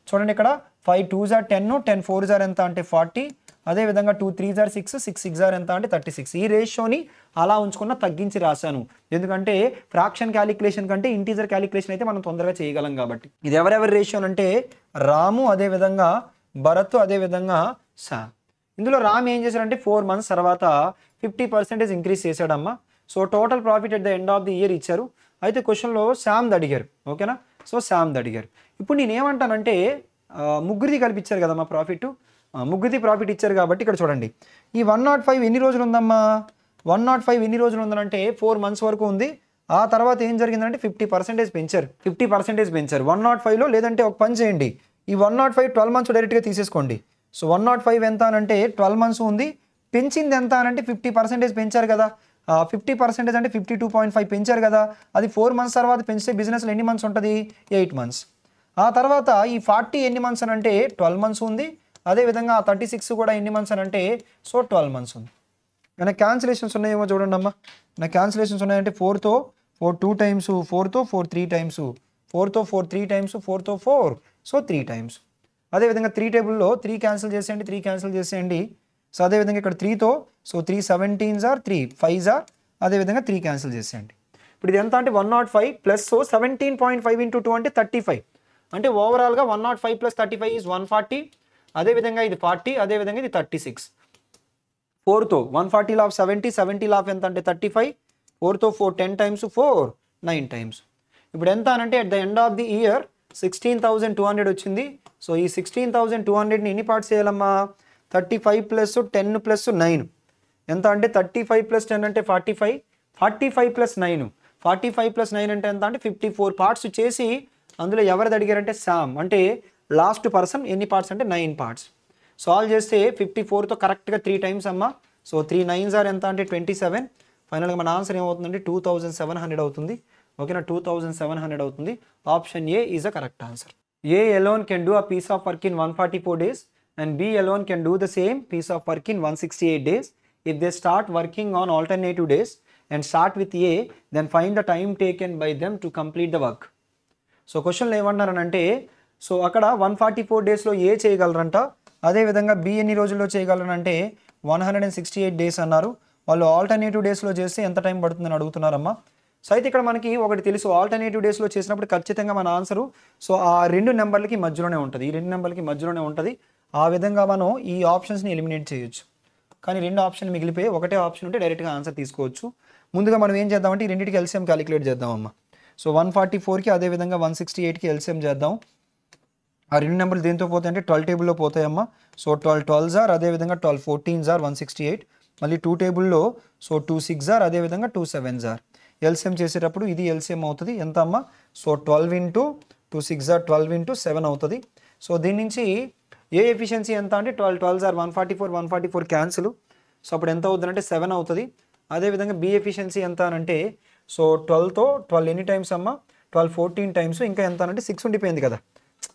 చూడండి ఇక్కడ 5 2s ఆర్ 10 10 4s ఆర్ ఎంత అంటే 40. అదేవిధంగా 2 3s ఆర్ 6 6 6s ఆర్ ఎంత అంటే 36. ఈ రేషియోని అలా ఉంచుకున్న తగ్గించి రాశాను. ఎందుకంటే ఫ్రాక్షన్ క్యాలిక్యులేషన్ కంటే ఇంటీజర్ క్యాలిక్యులేషన్ అయితే మనం తొందరగా చేయగలం కాబట్టి. ఇది ఎవరెవరి రేషియో అంటే రాము అదేవిధంగా భరత్ అదేవిధంగా శామ్. ఇందులో రామ్ ఏం చేశాడంటే 4 months తర్వాత 50% ఇంక్రీజ్ చేశాడమ్మా. So total profit at the end of the year ఇచ్చారు. అయితే క్వశ్చన్లో శామ్ది అడిగారు ఓకేనా. సో శామ్ది అడిగారు. ఇప్పుడు నేనేమంటానంటే ముగ్గురిది కల్పించారు కదమ్మా ప్రాఫిట్. ముగ్గురిది ప్రాఫిట్ ఇచ్చారు కాబట్టి ఇక్కడ చూడండి ఈ 105 ఎన్ని రోజులు ఉందమ్మా. 105 ఎన్ని రోజులు ఉందనంటే 4 months వరకు ఉంది. ఆ తర్వాత ఏం జరిగిందంటే 50% పెంచారు. 50% పెంచారు 105లో. లేదంటే ఒక పని చేయండి ఈ 105 12 months డైరెక్ట్గా తీసేసుకోండి. సో 105 ఎంత అనంటే 12 months ఉంది. పెంచింది ఎంత అనంటే 50% పెంచారు కదా. 50% అంటే 52.5 పెంచారు కదా. అది 4 months తర్వాత పెంచితే బిజినెస్లో ఎన్ని మంత్స్ ఉంటుంది 8 months. ఆ తర్వాత ఈ 40 ఎన్ని మంత్స్ అనంటే 12 months ఉంది. అదేవిధంగా 36 కూడా ఎన్ని మంత్స్ అనంటే సో 12 months ఉంది. ఏమైనా క్యాన్సిలేషన్స్ ఉన్నాయేమో చూడండి అమ్మా. నా క్యాన్సిలేషన్స్ ఉన్నాయంటే 4తో 4 2 times 4తో 4 3 times 4తో 4 3 times 4తో 4 so 3 times. అదేవిధంగా 3 టేబుల్లో 3 క్యాన్సిల్ చేసేయండి 3 క్యాన్సిల్ చేసేయండి. సో అదేవిధంగా ఇక్కడ 3తో so 3 17s are 3 5s are అదేవిధంగా 3 క్యాన్సిల్ చేసేయండి. ఇప్పుడు ఇది ఎంత అంటే 105 ప్లస్ సో 17.5 into 2 అంటే 35. అంటే ఓవరాల్గా 105 + 35 ఈజ్ 140. అదేవిధంగా ఇది 40 అదేవిధంగా ఇది 36. 4తో 140 లాఫ్ 70 70 లాఫ్ ఎంత అంటే 35. 4తో 4 10 times 4 9 times. ఇప్పుడు ఎంత అనంటే at the end of the year 16,200 వచ్చింది. సో ఈ 16,200ని ఎన్ని పార్ట్స్ చేయాలమ్మా 35 + 10 + 9 ఎంత అంటే 35 + 10 అంటే 45. 45 + 9 45 + 9 అంటే ఎంత అంటే 54 పార్ట్స్ చేసి అందులో ఎవరిది అడిగారంటే శామ్. అంటే లాస్ట్ పర్సన్ ఎన్ని పార్ట్స్ అంటే 9 parts. సాల్వ్ చేస్తే 54తో కరెక్ట్గా 3 times అమ్మా. సో 3 9s ఆర్ ఎంత అంటే 27. ఫైనల్గా మన ఆన్సర్ ఏమవుతుందంటే 2700 అవుతుంది ఓకేనా. 2700 అవుతుంది. Option A is a correct answer. A alone can do a piece of work in 144 days and B alone can do the same piece of work in 168 days. If they start working on alternative days and start with A, then find the time taken by them to complete the work. So క్వశ్చన్లో ఏమంటున్నారనంటే so అక్కడ 144 daysలో ఏ చేయగలరంట. అదేవిధంగా B ఎన్ని రోజుల్లో చేయగలరంటే 168 days అన్నారు. వాళ్ళు alternative డేస్లో చేస్తే ఎంత టైం పడుతుందని అడుగుతున్నారమ్మా. సో అయితే ఇక్కడ మనకి ఒకటి తెలుసు ఆల్టర్నేటివ్ డేస్లో చేసినప్పుడు ఖచ్చితంగా మన ఆన్సరు సో ఆ 2 నెంబర్లకి మధ్యలోనే ఉంటుంది. ఈ 2 నెంబర్లకి మధ్యలోనే ఉంటుంది. ఆ విధంగా మనం ఈ ఆప్షన్స్ని ఎలిమినేట్ చేయొచ్చు. కానీ 2 ఆప్షన్లు మిగిలిపోయి ఒకటే ఆప్షన్ ఉంటే డైరెక్ట్గా ఆన్సర్ తీసుకోవచ్చు. ముందుగా మనం ఏం చేద్దామంటే ఈ రెండింటికి ఎల్సిఎం క్యాలిక్యులేట్ చేద్దామమ్మా. సో 144కి అదేవిధంగా 168కి ఎల్సిఎం చేద్దాం. ఆ 2 నెంబర్లు దేంతో పోతాయి అంటే 12 టేబుల్లో పోతాయమ్మా. సో 12 12s ఆర్ అదేవిధంగా 12 14s ఆర్ 168. మళ్ళీ 2 టేబుల్లో సో 2 6s ఆర్ అదేవిధంగా 2 7s ఆర్. ఎల్సిఎం చేసేటప్పుడు ఇది ఎల్సిఎం అవుతుంది ఎంత అమ్మా. సో 12 into 2 6 ఆర్ 12 into 7 అవుతుంది. సో దీని నుంచి ఏ ఎఫిషియన్సీ ఎంత అంటే 12 ఆర్ 144 క్యాన్సిల్. సో అప్పుడు ఎంత అవుతుంది అంటే 7 అవుతుంది. అదేవిధంగా బి ఎఫిషియన్సీ ఎంత అని అంటే సో 12తో 12 ఎన్ని టైమ్స్ అమ్మ 12 14 టైమ్స్ ఇంకా ఎంత అంటే 6 ఉండిపోయింది కదా,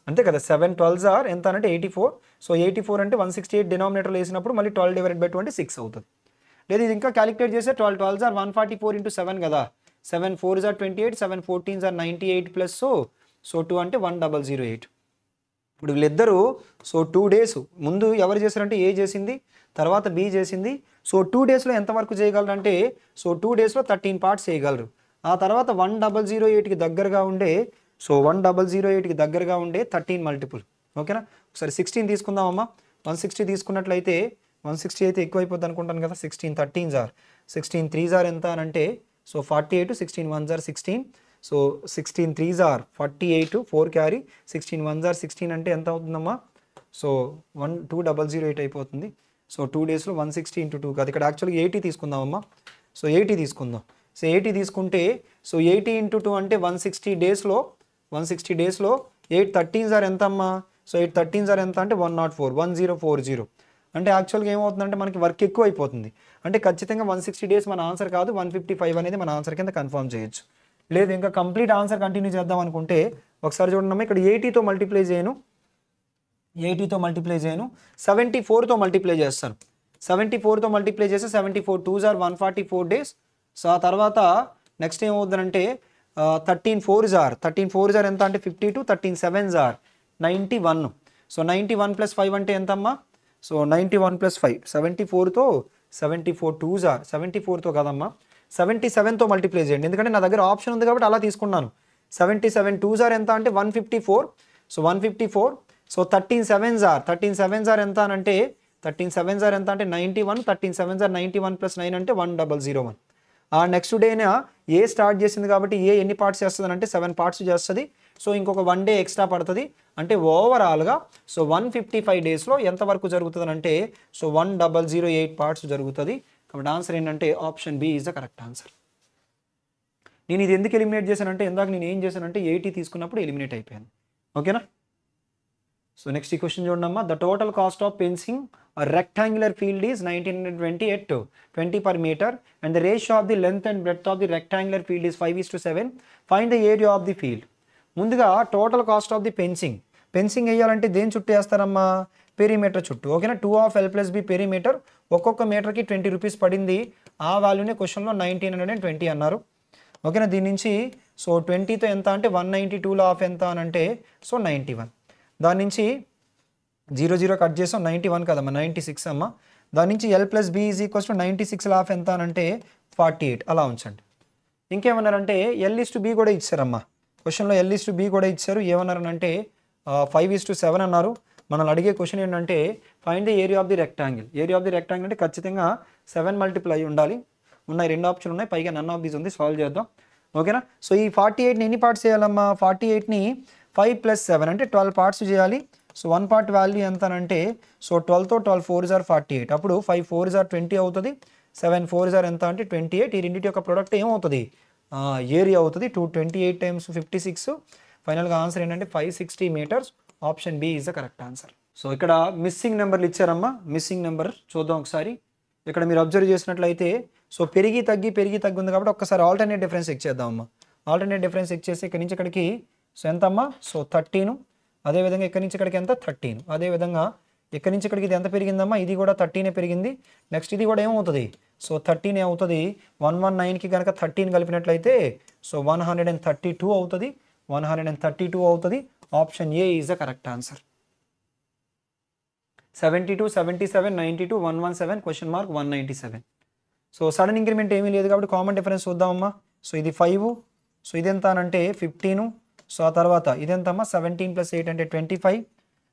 అంతే కదా. 7 12s ఆర్ ఎంత అంటే 84. సో 84 అంటే 168 డినామినేటర్లో వేసినప్పుడు మళ్ళీ 12 డివైడెడ్ బై 2 అంటే 6 అవుతుంది. లేదు ఇది ఇంకా క్యాలిక్యులేట్ చేస్తే 12 12s ఆర్ 144 ఇంటూ 7 కదా, 7 4s are 28, 7 14s are 98 plus so 2 అంటే 1008. ఇప్పుడు వీళ్ళిద్దరూ సో 2 days ముందు ఎవరు చేశారంటే ఏ చేసింది, తర్వాత బి చేసింది. సో 2 daysలో ఎంతవరకు చేయగలరు అంటే సో 2 daysలో 13 parts చేయగలరు. ఆ తర్వాత 1008కి దగ్గరగా ఉండే సో 1008కి దగ్గరగా ఉండే 13 మల్టిపుల్. ఓకేనా, ఒకసారి 16 తీసుకుందామమ్మా. 160 తీసుకున్నట్లయితే 160 అయితే ఎక్కువ అయిపోద్ది అనుకుంటాను కదా. 16 13s ఆర్ 16 3s ఆర్ ఎంత అని అంటే so 48, 16 1s are 16. So 16 3s are 48, 4 carry, 16 1s are 16 అంటే ఎంత అవుతుందమ్మా సో 12008 అయిపోతుంది. సో 2 daysలో 160 ఇంటూ 2 కాదు, ఇక్కడ యాక్చువల్గా 80 తీసుకుందామమ్మా. సో 80 తీసుకుందాం. సో 80 తీసుకుంటే సో 80 ఇంటూ 2 అంటే 160 daysలో 8 13s ఆర్ ఎంత అమ్మా సో 8 13s ఆర్ ఎంత అంటే 104 1040. అంటే యాక్చువల్గా ఏమవుతుందంటే మనకి వర్క్ ఎక్కువ అయిపోతుంది. అంటే ఖచ్చితంగా 160 days మన ఆన్సర్ కాదు, 155 అనేది మన ఆన్సర్ కింద కన్ఫర్మ్ చేయొచ్చు. లేదు ఇంకా కంప్లీట్ ఆన్సర్ కంటిన్యూ చేద్దాం అనుకుంటే ఒకసారి చూడండి, ఇక్కడ 80తో మల్టిప్లై చేయను, 74తో మల్టిప్లై చేస్తాను. 74తో మల్టిప్లై చేస్తే 74 2s ఆర్ 144 days. సో ఆ తర్వాత నెక్స్ట్ ఏమవుతుందంటే 13 4s ఆర్ ఎంత అంటే 52, 13 7s ఆర్ 91. సో 91 + 5 అంటే ఎంతమ్మా సో 91 + 5 74తో 74 2s ఆర్ 74తో కదమ్మా 77తో మల్టిప్లై చేయండి, ఎందుకంటే నా దగ్గర ఆప్షన్ ఉంది కాబట్టి అలా తీసుకున్నాను. 77 2s ఆర్ ఎంత అంటే 154. సో 154. సో 13 7s ఆర్ ఎంత అని అంటే 13 7s ఆర్ ఎంత అంటే 91, 13 7s ఆర్ 91 + 9 అంటే 1001. ఆ నెక్స్ట్ డేనా ఏ స్టార్ట్ చేసింది కాబట్టి ఏ ఎన్ని పార్ట్స్ చేస్తుంది అంటే 7 parts చేస్తుంది. సో ఇంకొక 1 day ఎక్స్ట్రా పడుతుంది. అంటే ఓవరాల్గా సో 155 daysలో ఎంతవరకు జరుగుతుంది అంటే సో 1008 parts జరుగుతుంది. కాబట్టి ఆన్సర్ ఏంటంటే option B is the correct answer. నేను ఇది ఎందుకు ఎలిమినేట్ చేశానంటే ఇందాక నేను ఏం చేశానంటే 80 తీసుకున్నప్పుడు ఎలిమినేట్ అయిపోయాను. ఓకేనా. సో నెక్స్ట్ ఈ క్వశ్చన్ చూడమ్మా. The total cost of fencing a rectangular field is 1920 at 20 per meter and the ratio of the length and breadth of the rectangular field is 5:7. Find the area of the field. ముందుగా total cost of the fencing వేయాలంటే దేని చుట్టూ వేస్తారమ్మా perimeter చుట్టూ. ఓకేనా. 2 of L + B perimeter ఒక్కొక్క మీటర్కి 20 rupees పడింది. ఆ వాల్యూనే క్వశ్చన్లో 1920 అన్నారు. ఓకేనా. దీని నుంచి సో 20తో ఎంత అంటే 192లో ఆఫ్ ఎంత అని అంటే సో 91. దాని నుంచి 0 కట్ చేసాం 91 కదమ్మా 96 అమ్మ. దాని నుంచి L + B = 96 ఆఫ్ ఎంత అని అంటే 48 అలా ఉంచండి. ఇంకేమన్నారంటే L/B కూడా ఇచ్చారమ్మా క్వశ్చన్లో. L/B కూడా ఇచ్చారు. ఏమన్నారనంటే 5:7 అన్నారు. మనల్ని అడిగే క్వశ్చన్ ఏంటంటే find the area of the rectangle. Area of the rectangle అంటే ఖచ్చితంగా 7 మల్టిపుల్ అయి ఉండాలి. ఉన్నాయి 2 ఆప్షన్లు ఉన్నాయి, పైగా నన్ ఆఫ్ దీస్ ఉంది. సాల్వ్ చేద్దాం. ఓకేనా. సో ఈ 48ని ఎన్ని పార్ట్స్ చేయాలమ్మా 48ని 5 + 7 అంటే 12 parts చేయాలి. సో 1 part వాల్యూ ఎంత అంటే సో 12తో 12 4s ఆర్ 48. అప్పుడు 5 4s ఆర్ 20 అవుతుంది. 7 4s ఆర్ ఎంత అంటే 28. ఈ రెండింటి యొక్క ప్రొడక్ట్ ఏమవుతుంది ఏరియా అవుతుంది. 228 × 56. ఫైనల్గా ఆన్సర్ ఏంటంటే 560 meters. Option B is the correct answer. So ఇక్కడ మిస్సింగ్ నెంబర్లు ఇచ్చారమ్మా. మిస్సింగ్ నెంబర్ చూద్దాం ఒకసారి. ఇక్కడ మీరు అబ్జర్వ్ చేసినట్లయితే సో పెరిగి తగ్గి ఉంది కాబట్టి ఒక్కసారి ఆల్టర్నేట్ డిఫరెన్స్ చెక్ చేద్దామమ్మా. ఆల్టర్నేట్ డిఫరెన్స్ చెక్ చేసి ఇక్కడి నుంచి ఇక్కడికి సో ఎంతమ్మా సో 13. అదేవిధంగా ఇక్కడి నుంచి ఇక్కడికి ఎంత 13. అదేవిధంగా ఇక్కడి నుంచి ఇక్కడికి ఇది ఎంత పెరిగిందమ్మా ఇది కూడా 13 పెరిగింది. నెక్స్ట్ ఇది కూడా ఏమవుతుంది సో 13 అవుతుంది. 119కి కనుక 13 కలిపినట్లయితే సో 132 అవుతుంది. 132 అవుతుంది. Option A is the correct answer. 72 77 92 117 (197). So sudden increment ఏమీ లేదు కాబట్టి కామన్ డిఫరెన్స్ చూద్దామమ్మా. సో ఇది 5. సో ఇది ఎంత అంటే 15. సో ఆ తర్వాత ఇదెంతమ్మా 17 + 8 అంటే 25.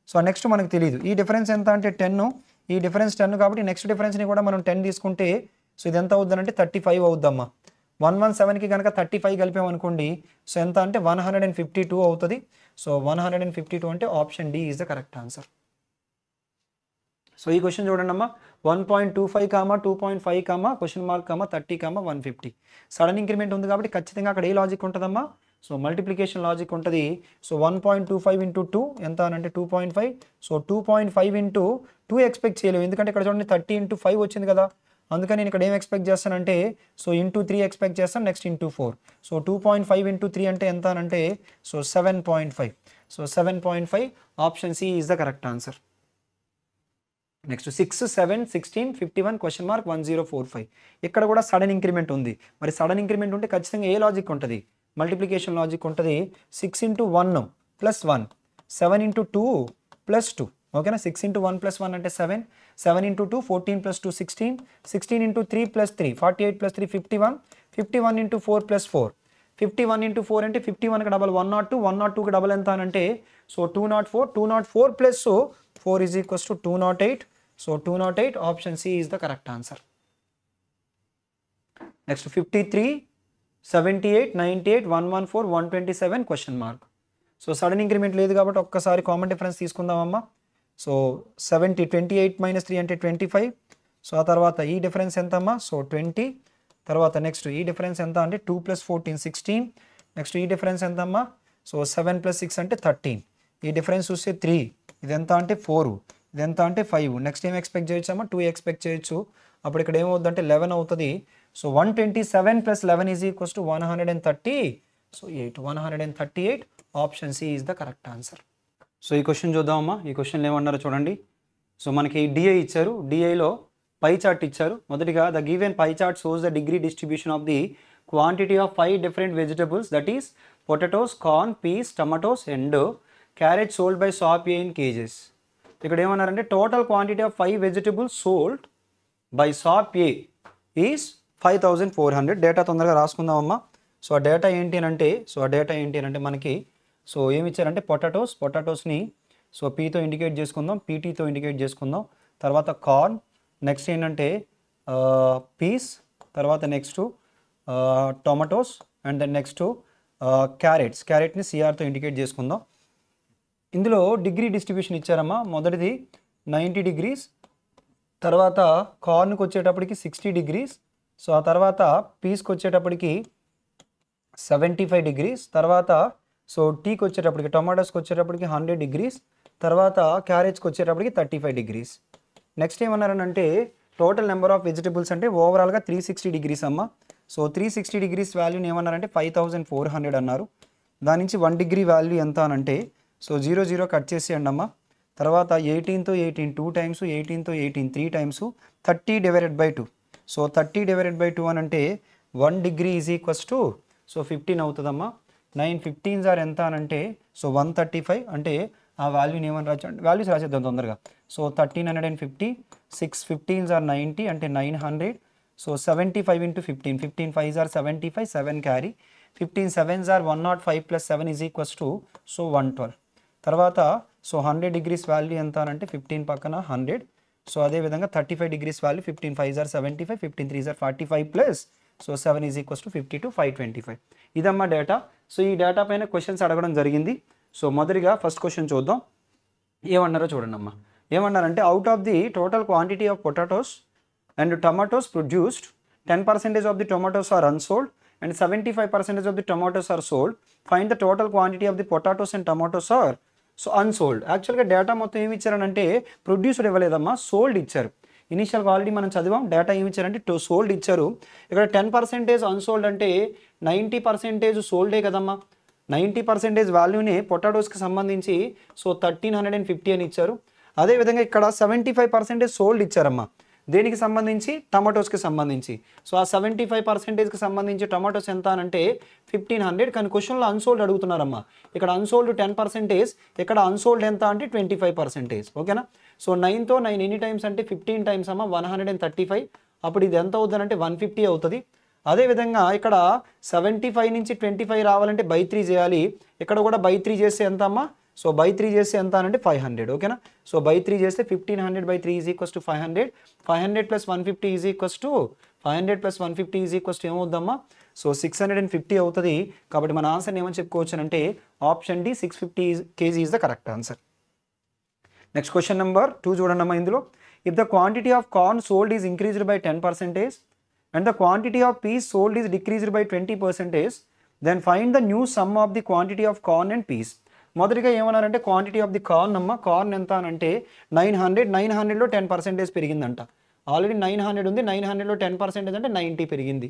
సో నెక్స్ట్ మనకు తెలియదు ఈ డిఫరెన్స్ ఎంత అంటే 10. ఈ డిఫరెన్స్ 10 కాబట్టి నెక్స్ట్ డిఫరెన్స్ని కూడా మనం 10 తీసుకుంటే సో ఇది ఎంత అవుతుందంటే 35 అవుద్దమ్మా. 117కి కనుక 35 కలిపామనుకోండి సో ఎంత అంటే 152 అవుతుంది. సో 152 అంటే option D is the correct answer. So ఈ క్వశ్చన్ చూడండి అమ్మా. 1.25, 2.5, ((30, 150). సడన్ ఇంక్రిమెంట్ ఉంది కాబట్టి ఖచ్చితంగా అక్కడ ఏ లాజిక్ ఉంటుందమ్మా సో మల్టిప్లికేషన్ లాజిక్ ఉంటుంది. సో 1.25 ఇంటూ 2 ఎంత అని అంటే 2.5. సో 2.5 ఇంటూ 2 ఎక్స్పెక్ట్ చేయలేము, ఎందుకంటే ఇక్కడ చూడండి 30 ఇంటూ 5 వచ్చింది కదా, అందుకని నేను ఇక్కడ ఏం ఎక్స్పెక్ట్ చేస్తానంటే సో ఇంటూ 3 ఎక్స్పెక్ట్ చేస్తాను, నెక్స్ట్ ఇంటూ 4. సో 2.5 ఇంటూ 3 అంటే ఎంత అని అంటే so 7.5. So 7.5 option C is the correct answer. Next 6, 7, 16, 51 question mark 1045. ఇక్కడ కూడా సడన్ ఇంక్రిమెంట్ ఉంది. మరి సడన్ ఇంక్రిమెంట్ ఉంటే ఖచ్చితంగా ఏ లాజిక్ ఉంటుంది, మల్టిప్లికేషన్ లాజిక్ ఉంటుంది. 6 ఇంటూ 1 ప్లస్ 1, 7 ఇంటూ 2 ప్లస్ 2. ఓకేనా, 6 ఇంటూ 1 ప్లస్ 1 అంటే 7, 7 into 2 14 plus 2 16, 16 into 3 plus 3 48 plus 3 51, 51 into 4 plus 4, 51 into 4 అంటే 51కి డబల్ 102, 102కి డబల్ ఎంత అని అంటే so 204, 204 plus 4 is equals to 208. So 208 option C is the correct answer. Next 53, 78, 98, 114, 127 question mark. So sudden increment లేదు కాబట్టి ఒక్కసారి common difference తీసుకుందామమ్మా. So 70, 28 minus 3 అంటే 25. So ఆ తర్వాత ఈ డిఫరెన్స్ ఎంతమ్మా, సో 20. తర్వాత నెక్స్ట్ ఈ డిఫరెన్స్ ఎంత అంటే 2 ప్లస్ 14 16. నెక్స్ట్ ఈ డిఫరెన్స్ ఎంతమ్మా, సో 7 ప్లస్ 6 అంటే 13. ఈ డిఫరెన్స్ చూస్తే 3, ఇది ఎంత అంటే 4, ఇది ఎంత అంటే 5. నెక్స్ట్ ఏం ఎక్స్పెక్ట్ చేయొచ్చు అమ్మా, 2 ఎక్స్పెక్ట్ చేయొచ్చు. అప్పుడు ఇక్కడ ఏమవుతుంది అంటే 11 అవుతుంది. So 127 plus 11 is equals to 130. So 138 option C is the correct answer. So ఈ క్వశ్చన్ చూద్దామమ్మా. ఈ క్వశ్చన్లో ఏమన్నారో చూడండి. సో మనకి డిఐ ఇచ్చారు, డిఐలో పై చార్ట్ ఇచ్చారు. మొదటిగా the given pie chart shows the degree distribution of the quantity of 5 different vegetables, that is potatoes, corn, peas, tomatoes and carrot sold by shop A in kgs. ఇక్కడ ఏమన్నారంటే total quantity of 5 vegetables sold by shop A is 5400. Data తొందరగా రాసుకుందామమ్మా. So ఆ data ఏంటి అని అంటే మనకి so ఏమి ఇచ్చారంటే పొటాటోస్ని సో పీతో ఇండికేట్ చేసుకుందాం, పీటీతో ఇండికేట్ చేసుకుందాం. తర్వాత కార్న్, నెక్స్ట్ ఏంటంటే పీస్, తర్వాత next tomatoes and then next క్యారెట్ని సిఆర్తో ఇండికేట్ చేసుకుందాం. ఇందులో డిగ్రీ డిస్ట్రిబ్యూషన్ ఇచ్చారమ్మా. మొదటిది 90 డిగ్రీస్, తర్వాత కార్న్కి వచ్చేటప్పటికి 60 డిగ్రీస్. సో ఆ తర్వాత పీస్కి వచ్చేటప్పటికి 75 డిగ్రీస్, తర్వాత సో టీకి వచ్చేటప్పటికి టొమాటోస్కి వచ్చేటప్పటికి 100 డిగ్రీస్, తర్వాత క్యారెట్స్కి వచ్చేటప్పటికి 35 డిగ్రీస్. నెక్స్ట్ ఏమన్నారనంటే టోటల్ నెంబర్ ఆఫ్ వెజిటబుల్స్ అంటే ఓవరాల్గా 360 డిగ్రీస్ అమ్మ. సో 360 డిగ్రీస్ వాల్యూని ఏమన్నారంటే 5400 అన్నారు. దాని నుంచి 1 డిగ్రీ వాల్యూ ఎంత అనంటే సో 0 0 కట్ చేసేయండి అమ్మ. తర్వాత 18తో 18 2 టైమ్స్, 18తో 18 3 times, 30 divided by 2. So 30 divided by 2 అని అంటే 1 degree is equals to so 15 అవుతుందమ్మా. 9 15s ఆర్ ఎంత అనంటే సో 135. అంటే ఆ వాల్యూని ఏమని రాచండి, వాల్యూస్ రాసేద్దాం తొందరగా. సో 1350, 6 15s ఆర్ 90 అంటే 900. So 75 into 15, 15 5s are 75, 7 carry, 15 7s are 105 plus 7 is equals to so 112. తర్వాత సో 100 డిగ్రీస్ వాల్యూ ఎంత అనంటే 15 పక్కన 100. సో అదేవిధంగా 35 degrees value 15 5s are 75, 15 3s are 45 plus so 7 is equals to 52 525. ఇదమ్మా data. So ఈ data పైన questions అడగడం జరిగింది. సో మొదటిగా ఫస్ట్ క్వశ్చన్ చూద్దాం. ఏమన్నారో చూడండి అమ్మా. ఏమన్నారంటే out of the total quantity of potatoes and tomatoes produced 10% of the tomatoes are unsold and 75% of the tomatoes are sold. Find the total quantity of the potatoes and tomatoes are so unsold. యాక్చువల్గా data మొత్తం ఏమి ఇచ్చారనంటే produced ఇవ్వలేదమ్మా, sold ఇచ్చారు. ఇనిషియల్గా already మనం చదివాం. Data ఏమి ఇచ్చారంటే sold ఇచ్చారు. ఇక్కడ 10% అన్సోల్డ్ అంటే 90% సోల్డే కదమ్మా. 90% వాల్యూనే పొటాటోస్కి సంబంధించి సో 1350 అని ఇచ్చారు. అదేవిధంగా ఇక్కడ 75% సోల్డ్ ఇచ్చారమ్మా. దేనికి సంబంధించి, టమాటోస్కి సంబంధించి. సో ఆ 75%కి సంబంధించి టమాటోస్ ఎంత అనంటే 1500. కానీ క్వశ్చన్లో అన్సోల్డ్ అడుగుతున్నారమ్మా. ఇక్కడ అన్సోల్డ్ 10%, ఇక్కడ అన్సోల్డ్ ఎంత అంటే 25%. ఓకేనా. సో 9తో 9 ఎన్ని టైమ్స్ అంటే 15 టైమ్స్ అమ్మ 135. అప్పుడు ఇది ఎంత అవుతుంది అంటే 150 అవుతుంది. అదేవిధంగా ఇక్కడ 75 నుంచి 25 రావాలంటే బై 3 చేయాలి. ఇక్కడ కూడా బై 3 చేస్తే ఎంత అమ్మా, సో బై 3 చేస్తే ఎంత అంటే 500. ఓకేనా. సో బై 3 చేస్తే 1500 by 3 is equals to 500. 500 plus 150 is equals to 500 plus 150 is equals to ఏమవుద్దమ్మా, సో 650 అవుతుంది. కాబట్టి మన ఆన్సర్ ఏమని చెప్పుకోవచ్చు అంటే option D 650 kg is the correct answer. Next question number 2 చూడండి అమ్మా. ఇందులో if the quantity of corn sold is increased by 10% and the quantity of peas sold is decreased by 20%, then find the new sum of the quantity of corn and peas. మొదటిగా ఏమన్నారంటే quantity of the corn అమ్మ, corn ఎంత అని అంటే 900, 900లో 10% పెరిగిందంట. Already 900 ఉంది, 900లో 10% అంటే 90 పెరిగింది.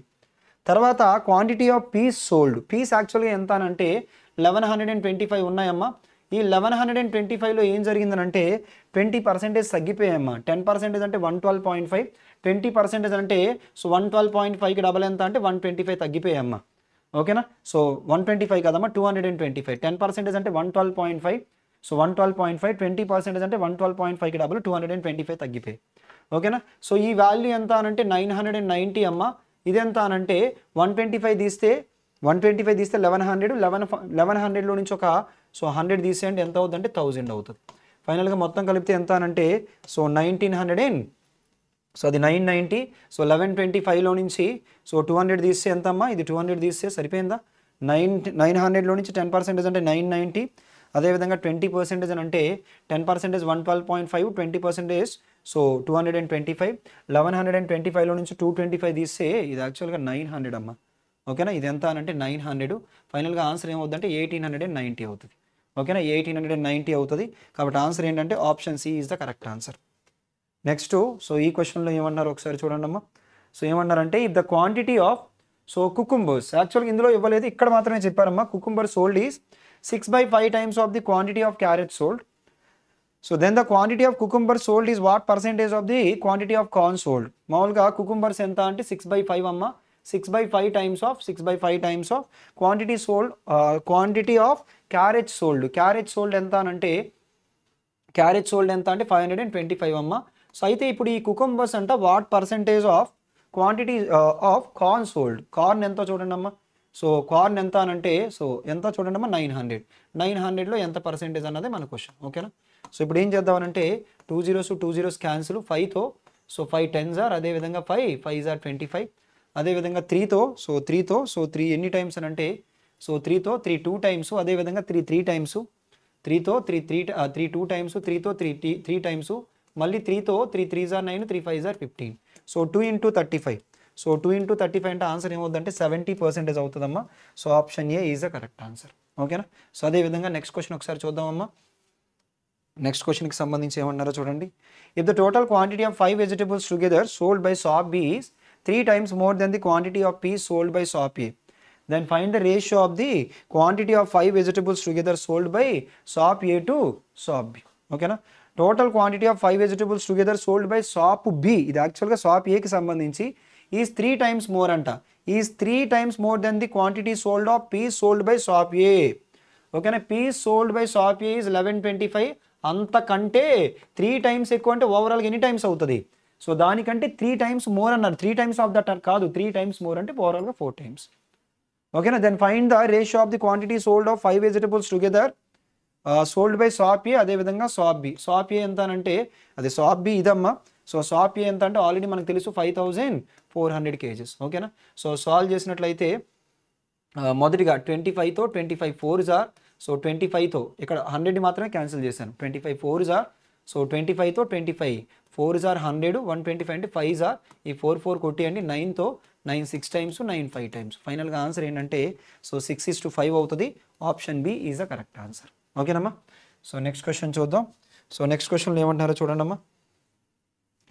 తర్వాత quantity of peas sold, peas యాక్చువల్గా ఎంత అని అంటే 1125 ఉన్నాయమ్మా. ఈ 1125లో ఏం జరిగిందనంటే 20% తగ్గిపోయాయమ్మా. 10% అంటే 112.5, 20% అంటే సో 112.5కి డబల్ ఎంత అంటే 125 తగ్గిపోయాయమ్మా. ఓకేనా, సో 125 కదమ్మా, 225. 10% అంటే 112.5, సో 112.5, 20% అంటే 112.5కి డబల్ 225 తగ్గిపోయాయి. ఓకేనా, సో ఈ వాల్యూ ఎంత అనంటే 990 అమ్మ. ఇది ఎంత అనంటే 125 తీస్తే 1100, 1100లో నుంచి ఒక సో 100 తీసేయండి, ఎంత అవుతుంది అంటే 1000 అవుతుంది. ఫైనల్గా మొత్తం కలిపితే ఎంత అనంటే సో 1900, సో అది 990. సో 1125లో నుంచి సో 200 తీస్తే ఎంతమ్మా, ఇది 200 తీస్తే సరిపోయిందా. 900లో నుంచి 10% అంటే 990. అదేవిధంగా 20% అని అంటే 10% 112.5, 20% సో 225. 1125లో నుంచి 225 తీస్తే ఇది యాక్చువల్గా 900 అమ్మ. ఓకేనా, ఇది ఎంత అని అంటే 900. ఫైనల్గా ఆన్సర్ ఏమవుతుందంటే 1890 అవుతుంది. ఓకేనా, 1890 అవుతుంది. కాబట్టి ఆన్సర్ ఏంటంటే option C is the correct answer. Next, so ఈ క్వశ్చన్లో ఏమన్నారు ఒకసారి చూడండి అమ్మా. సో ఏమన్నారంటే if the quantity of so cucumbers, యాక్చువల్గా ఇందులో ఇవ్వలేదు, ఇక్కడ మాత్రమే చెప్పారమ్మా. Cucumber sold is 6/5 times of the quantity of carrots sold. So then the quantity of cucumber sold is what percentage of the quantity of corn sold? మామూలుగా cucumbers ఎంత అంటే 6/5 అమ్మ. 6/5 times of quantity sold, quantity of carrots sold. Carrots sold ఎంత అంటే 525 అమ్మ. So అయితే ఇప్పుడు ఈ కుకుంబర్స్ అంట what percentage of quantity of corn sold. Corn ఎంత చూడండి అమ్మ. సో కార్న్ ఎంత అని అంటే సో ఎంత చూడండి అమ్మా, 900లో ఎంత పర్సెంటేజ్ అన్నది మన క్వశ్చన్. ఓకేనా, సో ఇప్పుడు ఏం చేద్దామనంటే 2 zeros క్యాన్సిల్, 5తో సో 5 10s ఆర్, అదేవిధంగా 5 ఆర్ 25, అదేవిధంగా 3తో సో 3 ఎన్ని టైమ్స్ అని అంటే సో 3తో 3 2 టైమ్స్, అదేవిధంగా 3 టైమ్స్, 3తో 3 2 టైమ్స్, 3తో 3 టైమ్స్, మళ్ళీ 3తో 3 3s are 9, 3 5s are 15. So 2 into 35. So 2 into 35 అంటే ఆన్సర్ ఏమవుతుందంటే 70% అవుతుందమ్మా. So option A is the correct answer. ఓకేనా, సో అదేవిధంగా నెక్స్ట్ క్వశ్చన్ ఒకసారి చూద్దామమ్మా. నెక్స్ట్ క్వశ్చన్కి సంబంధించి ఏమన్నారో చూడండి. If the total quantity of 5 vegetables together sold by shop B is 3 times more than the quantity of peas sold by shop A, then find the ratio of the quantity of 5 vegetables together sold by shop A to shop B. ఓకేనా, total quantity of 5 vegetables together sold by shop B, ఇది యాక్చువల్గా shop ఏకి సంబంధించి is 3 times more అంట. Is 3 times more than the quantity sold of peas sold by shop A. ఓకేనా, peas sold by shop A is 1125. అంతకంటే 3 times ఎక్కువ అంటే ఓవరాల్గా ఎన్ని టైమ్స్ అవుతుంది. సో దానికంటే 3 times మోర్ అన్నారు. 3 times ఆఫ్ దట్ కాదు, 3 times మోర్ అంటే ఓవరాల్గా 4 times. ఓకేనా, then find the ratio of the quantity sold of 5 vegetables together sold by shop A, అదేవిధంగా షాప్ బి. షాప్ ఏ ఎంత అంటే అది షాప్ బి ఇదమ్మా. సో షాప్ ఏ ఎంత అంటే ఆల్రెడీ మనకు తెలుసు 5400 kgs. ఓకేనా, సో సాల్వ్ చేసినట్లయితే మొదటిగా 25తో 25 4s ఆర్, సో 25తో ఇక్కడ 100 మాత్రమే క్యాన్సిల్ చేశాను. 25 4s are, so 25తో 25 4s are 100, 125 అంటే 5s ఆర్, ఈ 4 కొట్టేయండి. 9తో 9 6 times, 9 5 times. ఫైనల్గా ఆన్సర్ ఏంటంటే సో 6:5 అవుతుంది. Option B is the correct answer. ఓకేనమ్మా, సో నెక్స్ట్ క్వశ్చన్ చూద్దాం. సో నెక్స్ట్ క్వశ్చన్లో ఏమంటున్నారో చూడండి అమ్మా.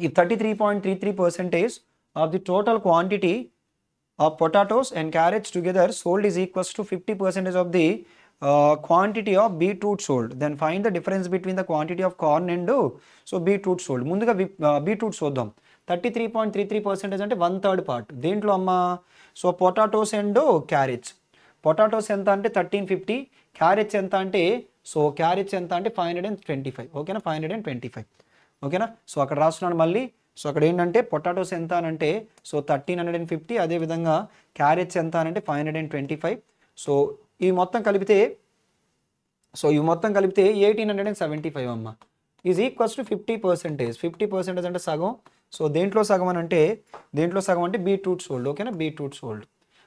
If 33.33% of the total quantity of potatoes and carrots together sold is equals to 50% of the quantity of beetroot sold, then find the difference between the quantity of corn and so beetroot sold. ముందుగా beetroot చూద్దాం. 33.33% అంటే 1/3 part. దేంట్లో అమ్మా, so potatoes and carrots. Potatoes ఎంత అంటే 1350, carrots ఎంత అంటే so carrots ఎంత అంటే 525. ఓకేనా, 525. ఓకేనా, సో అక్కడ రాస్తున్నాను మళ్ళీ. సో అక్కడ ఏంటంటే పొటాటోస్ ఎంత అని అంటే సో 1350, అదేవిధంగా క్యారెట్స్ ఎంత అని అంటే 525. సో ఈ మొత్తం కలిపితే 1875 అమ్మ ఈజ్ ఈక్వల్స్ టు 50%. 50% అంటే సగం. సో దేంట్లో సగం అని అంటే బీట్రూట్ సోల్డ్. ఓకేనా, బీట్రూట్ సోల్డ్.